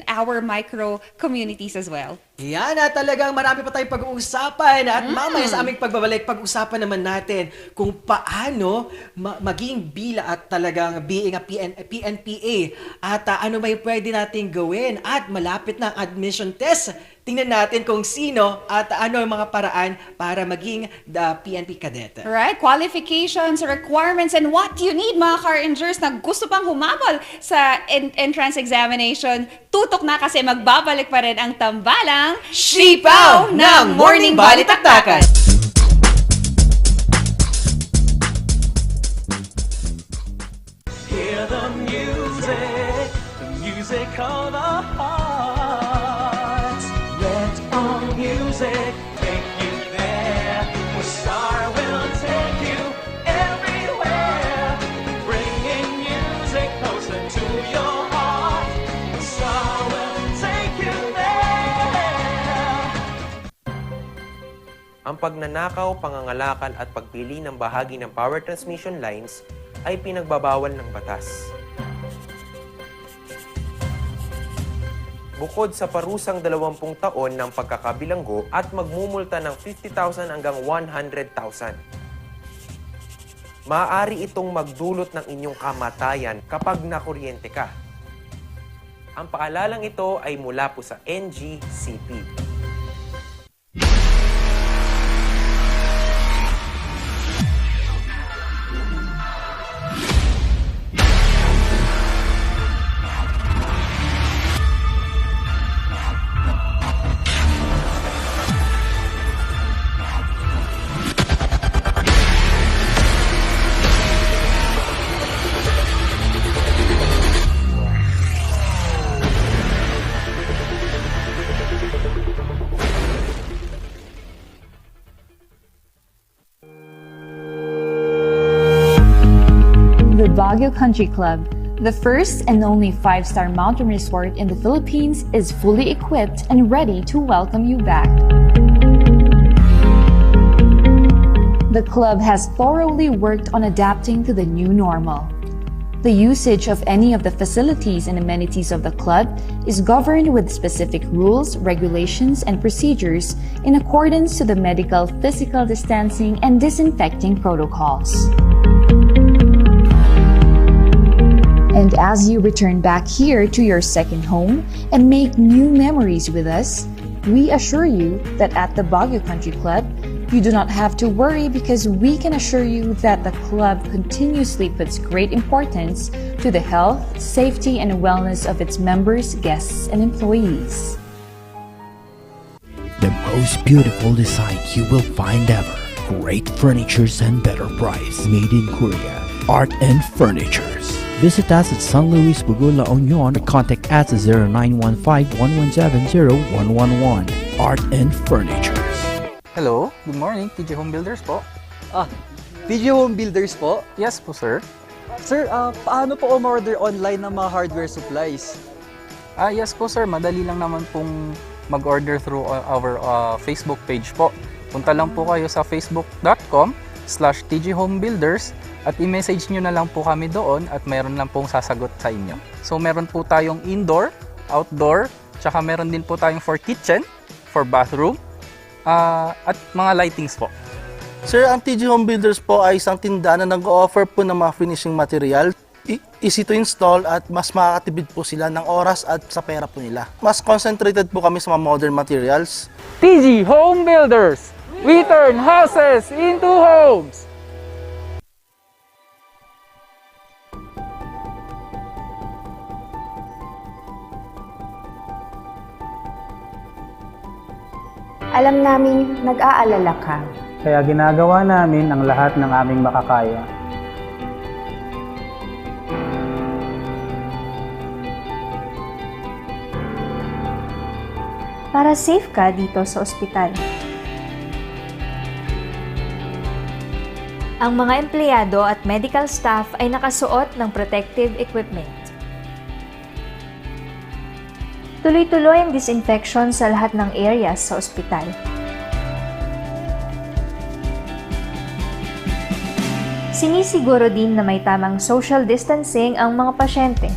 our micro communities as well. Yan, at talagang marami pa tayong pag-uusapan at mamaya sa aming pagbabalik, pag-usapan naman natin kung paano maging bila at talagang being a PNPA at ano may pwede natin gawin at malapit na ang admission test. Tingnan natin kung sino at ano ang mga paraan para maging the PNP cadet. Right, qualifications, requirements, and what you need, mga car rangers na gusto pang humabol sa entrance examination. Tutok na kasi magbabalik pa rin ang tambalang Sipaw ng Morning Balitaktakan! Hear the music of the heart. Let our music take you there. The star will take you everywhere, bringing music closer to your heart. The star will take you there. Ang pagnanakaw, pangangalakal at pagpili ng bahagi ng power transmission lines ay pinagbabawal ng batas. Bukod sa parusang 20 taon ng pagkakabilanggo at magmumulta ng 50,000 hanggang 100,000. Maaari itong magdulot ng inyong kamatayan kapag nakuryente ka. Ang paalalang ito ay mula po sa NGCP. The Baguio Country Club, the first and only 5-star mountain resort in the Philippines, is fully equipped and ready to welcome you back. The club has thoroughly worked on adapting to the new normal. The usage of any of the facilities and amenities of the club is governed with specific rules, regulations, and procedures in accordance to the medical, physical distancing, and disinfecting protocols. And as you return back here to your second home and make new memories with us, we assure you that at the Baguio Country Club, you do not have to worry because we can assure you that the club continuously puts great importance to the health, safety, and wellness of its members, guests, and employees. The most beautiful design you will find ever. Great furnitures and better price. Made in Korea. Art and Furnitures. Visit us at San Luis Bugo, La Union. Contact us at 0915-117-0111. Art and Furnitures. Hello, good morning. TJ Home Builders po. TJ Home Builders po? Yes po, sir. Sir, paano po umorder online ng mga hardware supplies? Yes po sir, madali lang naman pong mag-order through our Facebook page po. Punta lang po kayo sa facebook.com/tghomebuilders at i-message nyo na lang po kami doon at mayroon lang pong sasagot sa inyo. So meron po tayong indoor, outdoor, tsaka meron din po tayong for kitchen, for bathroom, at mga lightings po. Sir, ang TG Home Builders po ay isang tindahan na nag-o-offer po ng mga finishing material. Easy to install at mas makakatipid po sila ng oras at sa pera po nila. Mas concentrated po kami sa mga modern materials. TG Home Builders! We turn houses into homes! Alam naming nag-aalala ka. Kaya ginagawa namin ang lahat ng aming makakaya. Para safe ka dito sa ospital. Ang mga empleyado at medical staff ay nakasuot ng protective equipment. Tuloy-tuloy ang disinfection sa lahat ng areas sa ospital. Sinisiguro din na may tamang social distancing ang mga pasyente.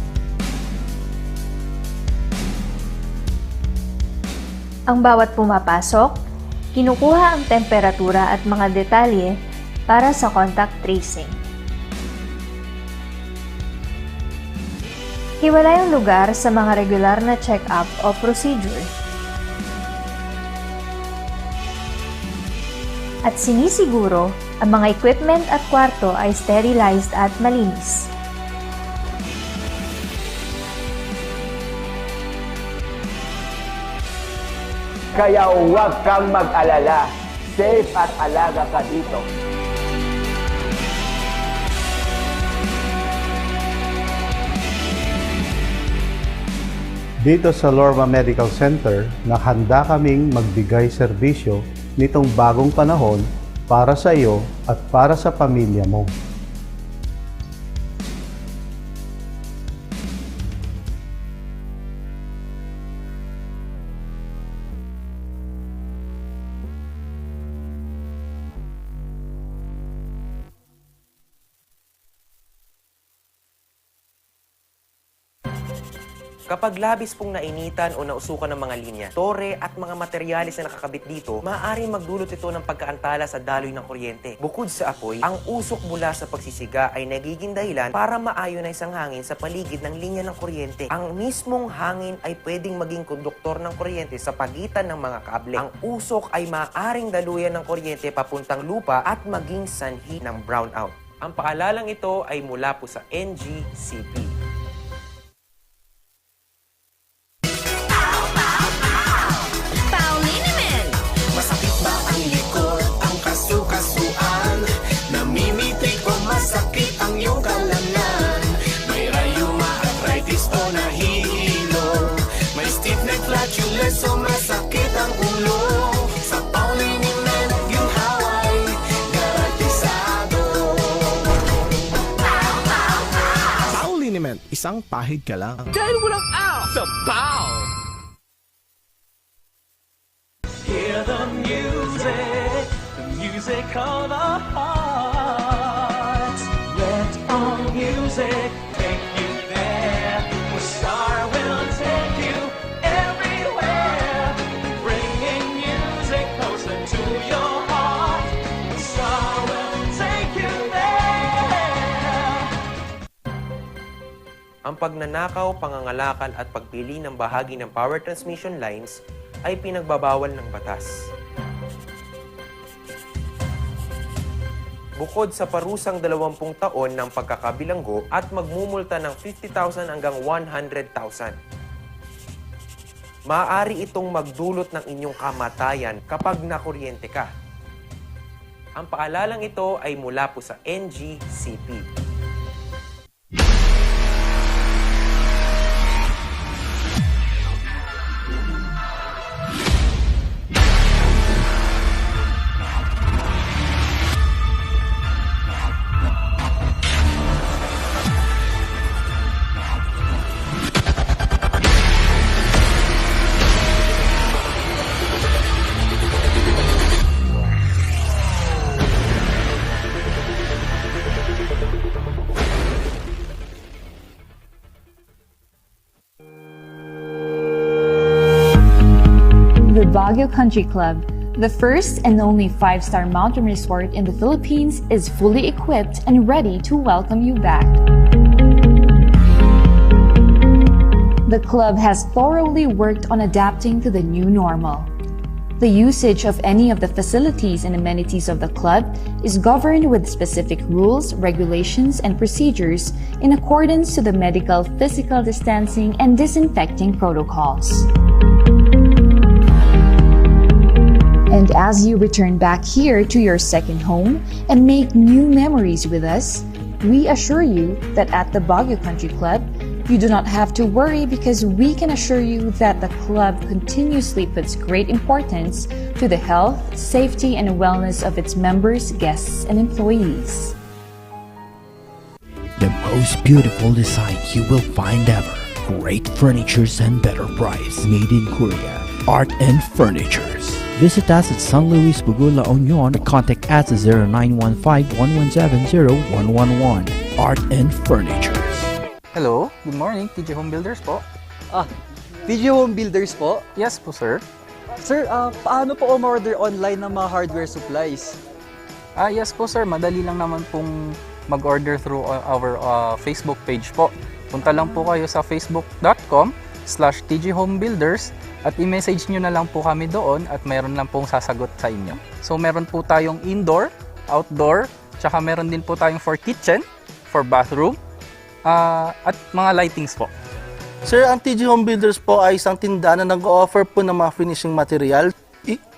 Ang bawat pumapasok, kinukuha ang temperatura at mga detalye para sa contact tracing. Hiwalay ang lugar sa mga regular na check-up o procedure. At sinisiguro ang mga equipment at kwarto ay sterilized at malinis. Kaya huwag kang mag-alala. Safe at alaga ka dito. Dito sa Lorma Medical Center, nakahanda kaming magbigay serbisyo nitong bagong panahon para sa iyo at para sa pamilya mo. Kapag labis pong nainitan o nausukan ng mga linya, tore at mga materyales na nakakabit dito, maaaring magdulot ito ng pagkaantala sa daloy ng kuryente. Bukod sa apoy, ang usok mula sa pagsisiga ay nagiging dahilan para maayonize ang hangin sa paligid ng linya ng kuryente. Ang mismong hangin ay pwedeng maging konduktor ng kuryente sa pagitan ng mga kable. Ang usok ay maaaring daluyan ng kuryente papuntang lupa at maging sanhi ng brownout. Ang paalalang ito ay mula po sa NGCP. Masakit ang iyong kalamnan. May rayuma, arthritis o nahihilo. May stiff neck, flatulence o masakit ang ulo. Sa Pauliniment, yung haway garantisado. Pauliniment, isang pahid ka lang. Dahil walang out sa Pau! Hear the music of the heart. Let our music take you there. Where Star will take you everywhere. Bringing music closer to your heart. Star will take you there. Ang pagnanakaw, pangangalakal at pagpili ng bahagi ng power transmission lines ay pinagbabawal ng batas. Bukod sa parusang 20 taon ng pagkakabilanggo at magmumulta ng 50,000 hanggang 100,000. Maaari itong magdulot ng inyong kamatayan kapag nakuryente ka. Ang paalalang ito ay mula po sa NGCP. Baguio Country Club, the first and only 5-star mountain resort in the Philippines, is fully equipped and ready to welcome you back. The club has thoroughly worked on adapting to the new normal. The usage of any of the facilities and amenities of the club is governed with specific rules, regulations, and procedures in accordance to the medical, physical distancing, and disinfecting protocols. And as you return back here to your second home and make new memories with us, we assure you that at the Baguio Country Club, you do not have to worry because we can assure you that the club continuously puts great importance to the health, safety, and wellness of its members, guests, and employees. The most beautiful design you will find ever. Great furnitures and better price. Made in Korea. Art and Furnitures. Visit us at San Luis Bugo, La Union, or contact us at 0915-117-0111. Art and Furnitures. Hello, good morning, TG Home Builders po. TG Home Builders po? Yes po, sir. Sir, paano po umorder online ng mga hardware supplies? Yes po, sir. Madali lang naman pong mag-order through our Facebook page po. Punta lang po kayo sa facebook.com/tghomebuilders at i-message nyo na lang po kami doon at mayroon lang pong sasagot sa inyo. So meron po tayong indoor, outdoor, tsaka meron din po tayong for kitchen, for bathroom, at mga lightings po. Sir, ang TG Home Builders po ay isang tindahan na nag-o-offer po ng mga finishing material.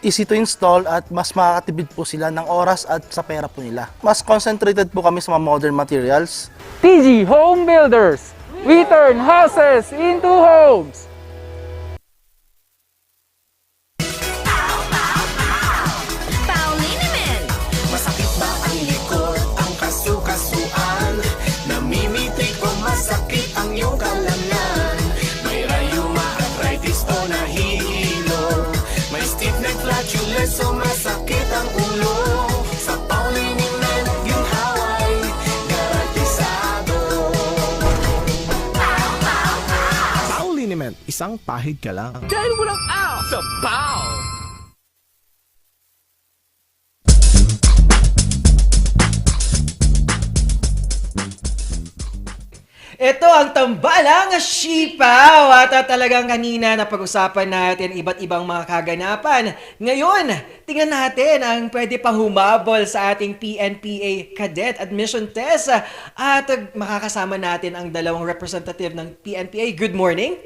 Easy to install at mas makakatipid po sila ng oras at sa pera po nila. Mas concentrated po kami sa mga modern materials. TG Home Builders! We turn houses into homes! Masakit ba ang likod, ang kasukasuan? Namimitik o masakit ang iyong kalamnan? May rayuma, arthritis o nahihilo? May stiff neck, flatulence o masakit ang ulo? Sa Pauliniment, ginhaway, garantisado. Pauliniment, isang pahig ka lang. Dahil walang out sa Pau! Ito ang tambalang Sipaw at talagang kanina napag-usapan natin iba't ibang mga kaganapan. Ngayon, tingnan natin ang pwede pang humabol sa ating PNPA Cadet Admission Test at makakasama natin ang dalawang representative ng PNPA. Good morning!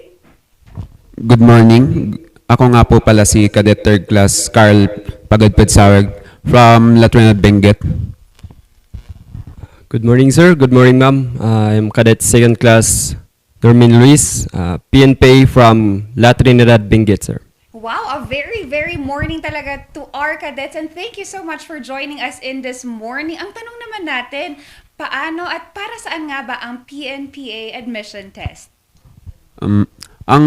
Good morning. Ako nga po pala si Cadet 3rd Class Carl Pagadpedsawag from La Trinidad, Benguet. Good morning, sir. Good morning, ma'am. I'm Cadet 2nd Class Norman Luis, PNPA from La Trinidad, Benguet, sir. Wow, a very, very morning talaga to our cadets and thank you so much for joining us in this morning. Ang tanong naman natin, paano at para saan nga ba ang PNPA admission test? Ang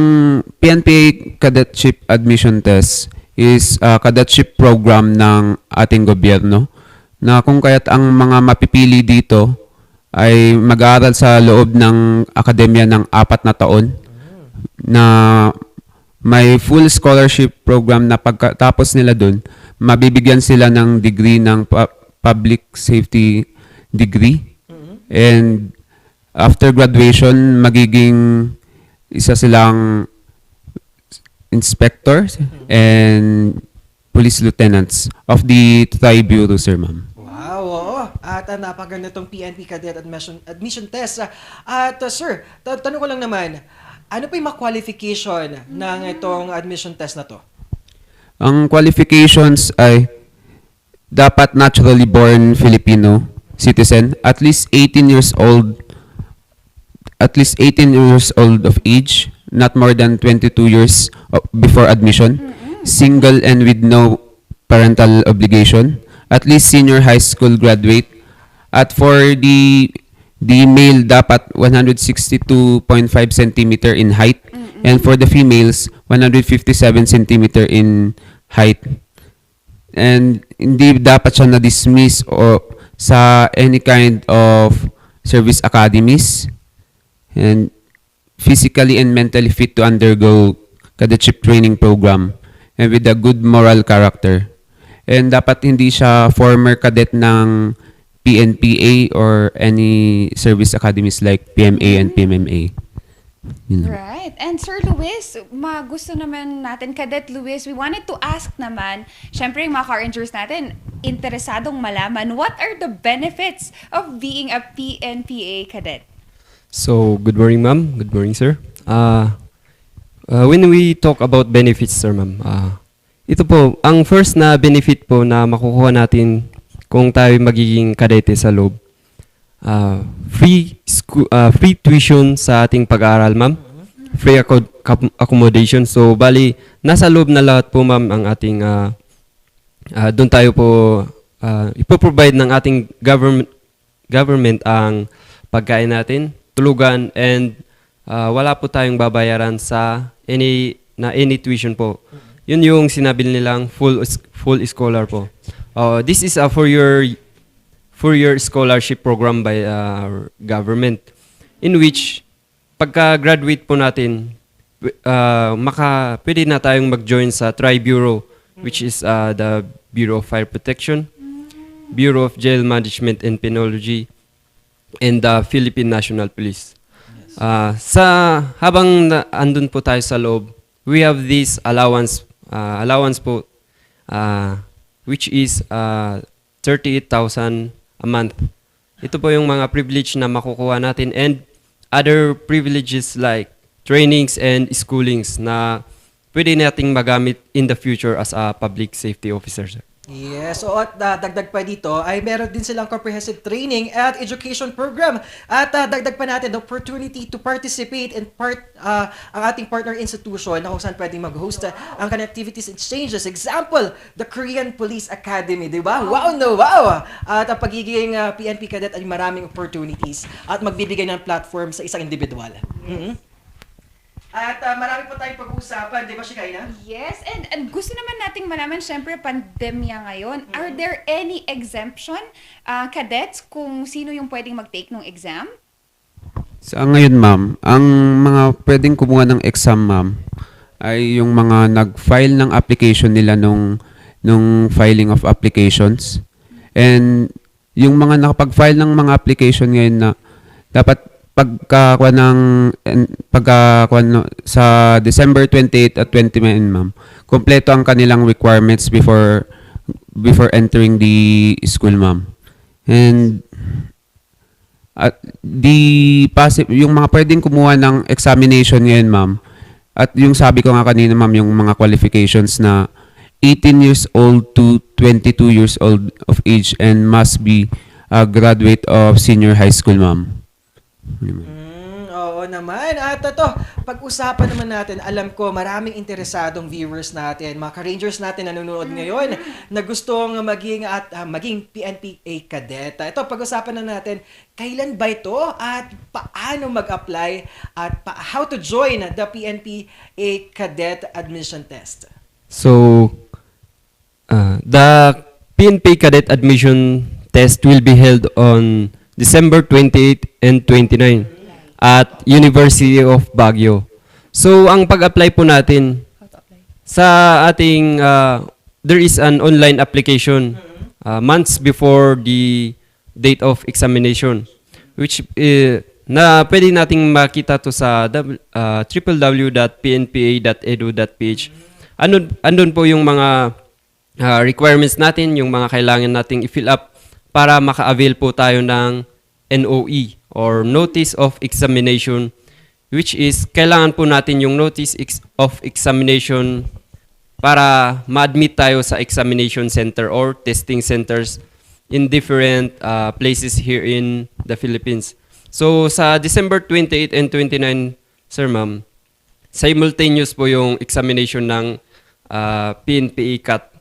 PNPA Cadetship Admission Test is a cadetship program ng ating gobyerno na kung kaya't ang mga mapipili dito ay mag-aaral sa loob ng akademya ng 4 na taon na may full scholarship program na pagkatapos nila dun, mabibigyan sila ng degree ng public safety degree. And after graduation, magiging isa silang inspectors and police lieutenants of the Tri-Bureau, sir, ma'am. Wow, oo. At napaganda itong PNP Cadet Admission Test. At sir, tanong ko lang naman, ano pa yung mga qualification ng itong admission test na to? Ang qualifications ay dapat naturally born Filipino citizen, at least 18 years old of age, not more than 22 years before admission, single and with no parental obligation, at least senior high school graduate, at for the male dapat 162.5 cm in height, and for the females 157 cm in height. And hindi dapat siya na-dismiss o sa any kind of service academies, and physically and mentally fit to undergo cadetship training program, and with a good moral character. And dapat hindi siya former cadet ng PNPA or any service academies like PMA and PMMA. Yun lang. Right. And Sir Luis, gusto naman natin, Cadet Luis, we wanted to ask naman, syempre yung mga car rangers natin, interesadong malaman, what are the benefits of being a PNPA cadet? So, good morning, ma'am. Good morning, sir. When we talk about benefits, sir, ma'am, ito po, ang first na benefit po na makukuha natin kung tayo magiging kadete sa loob, free tuition sa ating pag-aaral, ma'am. Free accommodation. So, bali, nasa loob na lahat po, ma'am, ang ating, doon tayo po, ipoprovide ng ating government ang pagkain natin, tulugan, and wala po tayong babayaran sa any tuition po. Yun yung sinabi nilang full scholar po. This is a four-year scholarship program by government, in which pagka-graduate po natin, pwede na tayong mag-join sa Tri-Bureau, which is the Bureau of Fire Protection, Bureau of Jail Management and Penology, and the Philippine National Police. Habang andun po tayo sa loob, we have this allowance po, which is 38,000 a month. Ito po yung mga privilege na makukuha natin, and other privileges like trainings and schoolings na pwede nating magamit in the future as a public safety officer, sir. Yes, so at dagdag pa dito ay meron din silang comprehensive training at education program, at dagdag pa natin the opportunity to participate in ang ating partner institution na kung saan pwedeng mag-host ang connectivities exchanges. Example, the Korean Police Academy, di ba? Wow no wow! At ang pagiging PNP cadet ay maraming opportunities at magbibigay ng platform sa isang individual. At marami po tayong pag-uusapan, di ba, Shikaina? Yes, and gusto naman nating malaman, syempre, pandemya ngayon. Are there any exemption, cadets, kung sino yung pwedeng mag-take ng exam? Sa ngayon, ma'am, ang mga pwedeng kumuha ng exam, ma'am, ay yung mga nag-file ng application nila nung filing of applications. And yung mga nakapag-file ng mga application ngayon na dapat sa December 28 at 29, ma'am, kompleto ang kanilang requirements before entering the school, ma'am. And yung mga pwedeng kumuha ng examination ngayon, ma'am, at yung sabi ko nga kanina, ma'am, yung mga qualifications na 18 years old to 22 years old of age and must be a graduate of senior high school, ma'am. Oo naman. At ito, pag-usapan naman natin, alam ko maraming interesadong viewers natin, mga ka-rangers natin nanonood ngayon na gustong maging PNPA cadet. Ito, pag-usapan na natin, kailan ba ito at paano mag-apply at how to join the PNPA cadet admission test? So, the PNPA cadet admission test will be held on December 28 and 29 at University of Baguio. So, ang pag-apply po natin sa ating, there is an online application months before the date of examination, which na pwede nating makita to sa www.pnpa.edu.ph. Andun po yung mga requirements natin, yung mga kailangan nating i-fill up para maka-avail po tayo ng NOE or Notice of Examination, which is kailangan po natin yung Notice of Examination para ma-admit tayo sa examination center or testing centers in different places here in the Philippines. So sa December 28 and 29, sir ma'am, simultaneous po yung examination ng PNPA CAT.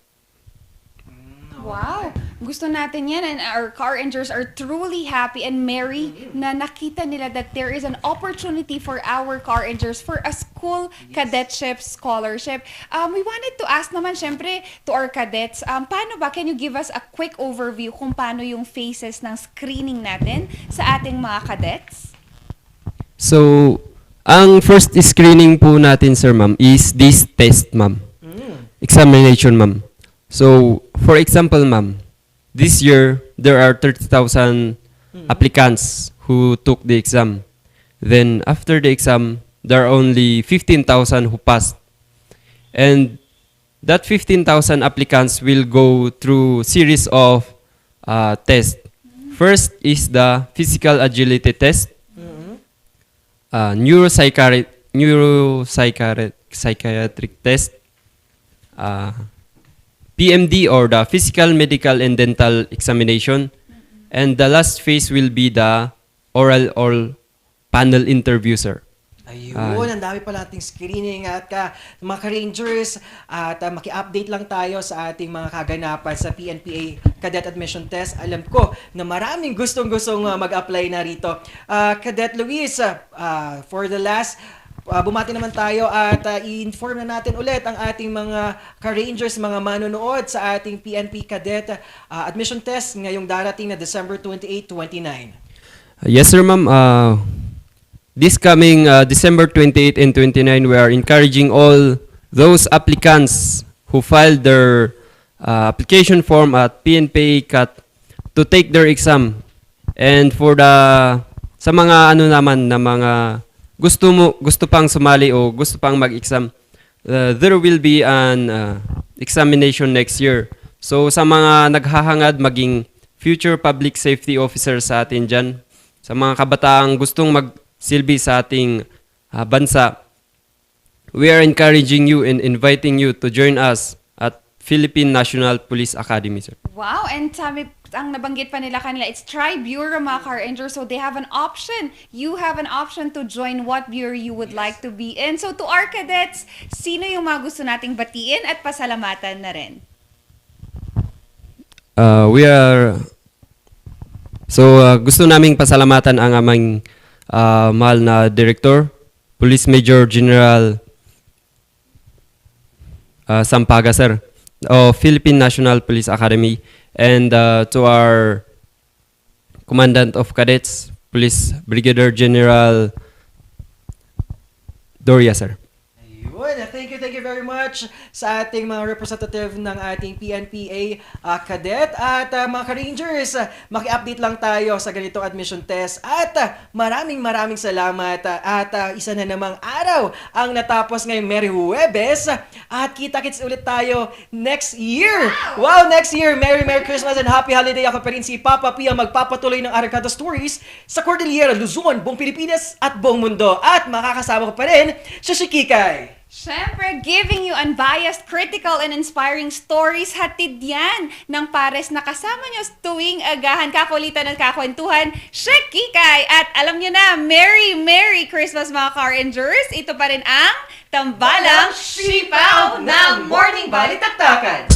Wow! Gusto natin yan, and our car rangers are truly happy and merry na nakita nila that there is an opportunity for our car rangers for a school cadetship scholarship. We wanted to ask naman syempre to our cadets, paano ba, can you give us a quick overview kung paano yung phases ng screening natin sa ating mga cadets? So, ang first screening po natin, sir ma'am, is this test, ma'am. examination, ma'am. So, for example, ma'am, this year, there are 30,000 applicants who took the exam. Then, after the exam, there are only 15,000 who passed. And that 15,000 applicants will go through series of tests. First is the physical agility test, neuropsychiatric test, PMD or the physical, medical, and dental examination, and the last phase will be the oral or panel interview, sir. Ayun, ang dami pa nating screening at mga ka-Rangers at maki-update lang tayo sa ating mga kaganapan sa PNPA Cadet Admission Test. Alam ko na maraming gustong-gustong mag-apply na rito. Cadet Luis, for the last, bumati naman tayo at i-inform na natin ulit ang ating mga ka-Rangers, mga manonood sa ating PNP Cadet Admission Test ngayong darating na December 28, 29. Yes, sir, ma'am. This coming December 28 and 29, we are encouraging all those applicants who filed their application form at PNPA CAT to take their exam. And for sa mga ano naman na mga gusto pang sumali o gusto pang mag-exam, there will be an examination next year. So sa mga naghahangad maging future public safety officer sa atin dyan, sa mga kabataang gustong magsilbi sa ating bansa, we are encouraging you and inviting you to join us at Philippine National Police Academy, sir. Wow, and ang nabanggit pa nila kanila, it's Tri-Bureau mga ka-Rangers, so they have an option. You have an option to join what bureau you would like to be in. So to our cadets, sino yung mga gusto nating batiin at pasalamatan na rin? Gusto naming pasalamatan ang aming mahal na Director, Police Major General Sampaga, sir, of Philippine National Police Academy, and to our Commandant of Cadets, Police Brigadier General Doria, sir. Thank you very much sa ating mga representative ng ating PNPA Cadet at mga ka-Rangers. Maki-update lang tayo sa ganitong admission test at maraming salamat at isa na namang araw ang natapos ngayong Merry Huwebes at kita-kits ulit tayo next year. Wow, next year! Merry Christmas and Happy Holiday! Ako pa rin si Papa P ang magpapatuloy ng Arcada Stories sa Cordillera, Luzon, buong Pilipinas at buong mundo. At makakasama ko pa rin si Kikay. Siyempre, giving you unbiased, critical, and inspiring stories, hatid yan ng pares na kasama nyo tuwing agahan, kakulitan at kakwentuhan, siya Kikay. At alam nyo na, Merry Christmas mga ka-Rangers. Ito pa rin ang Tambalang Sipaw ng Morning Balitaktakan.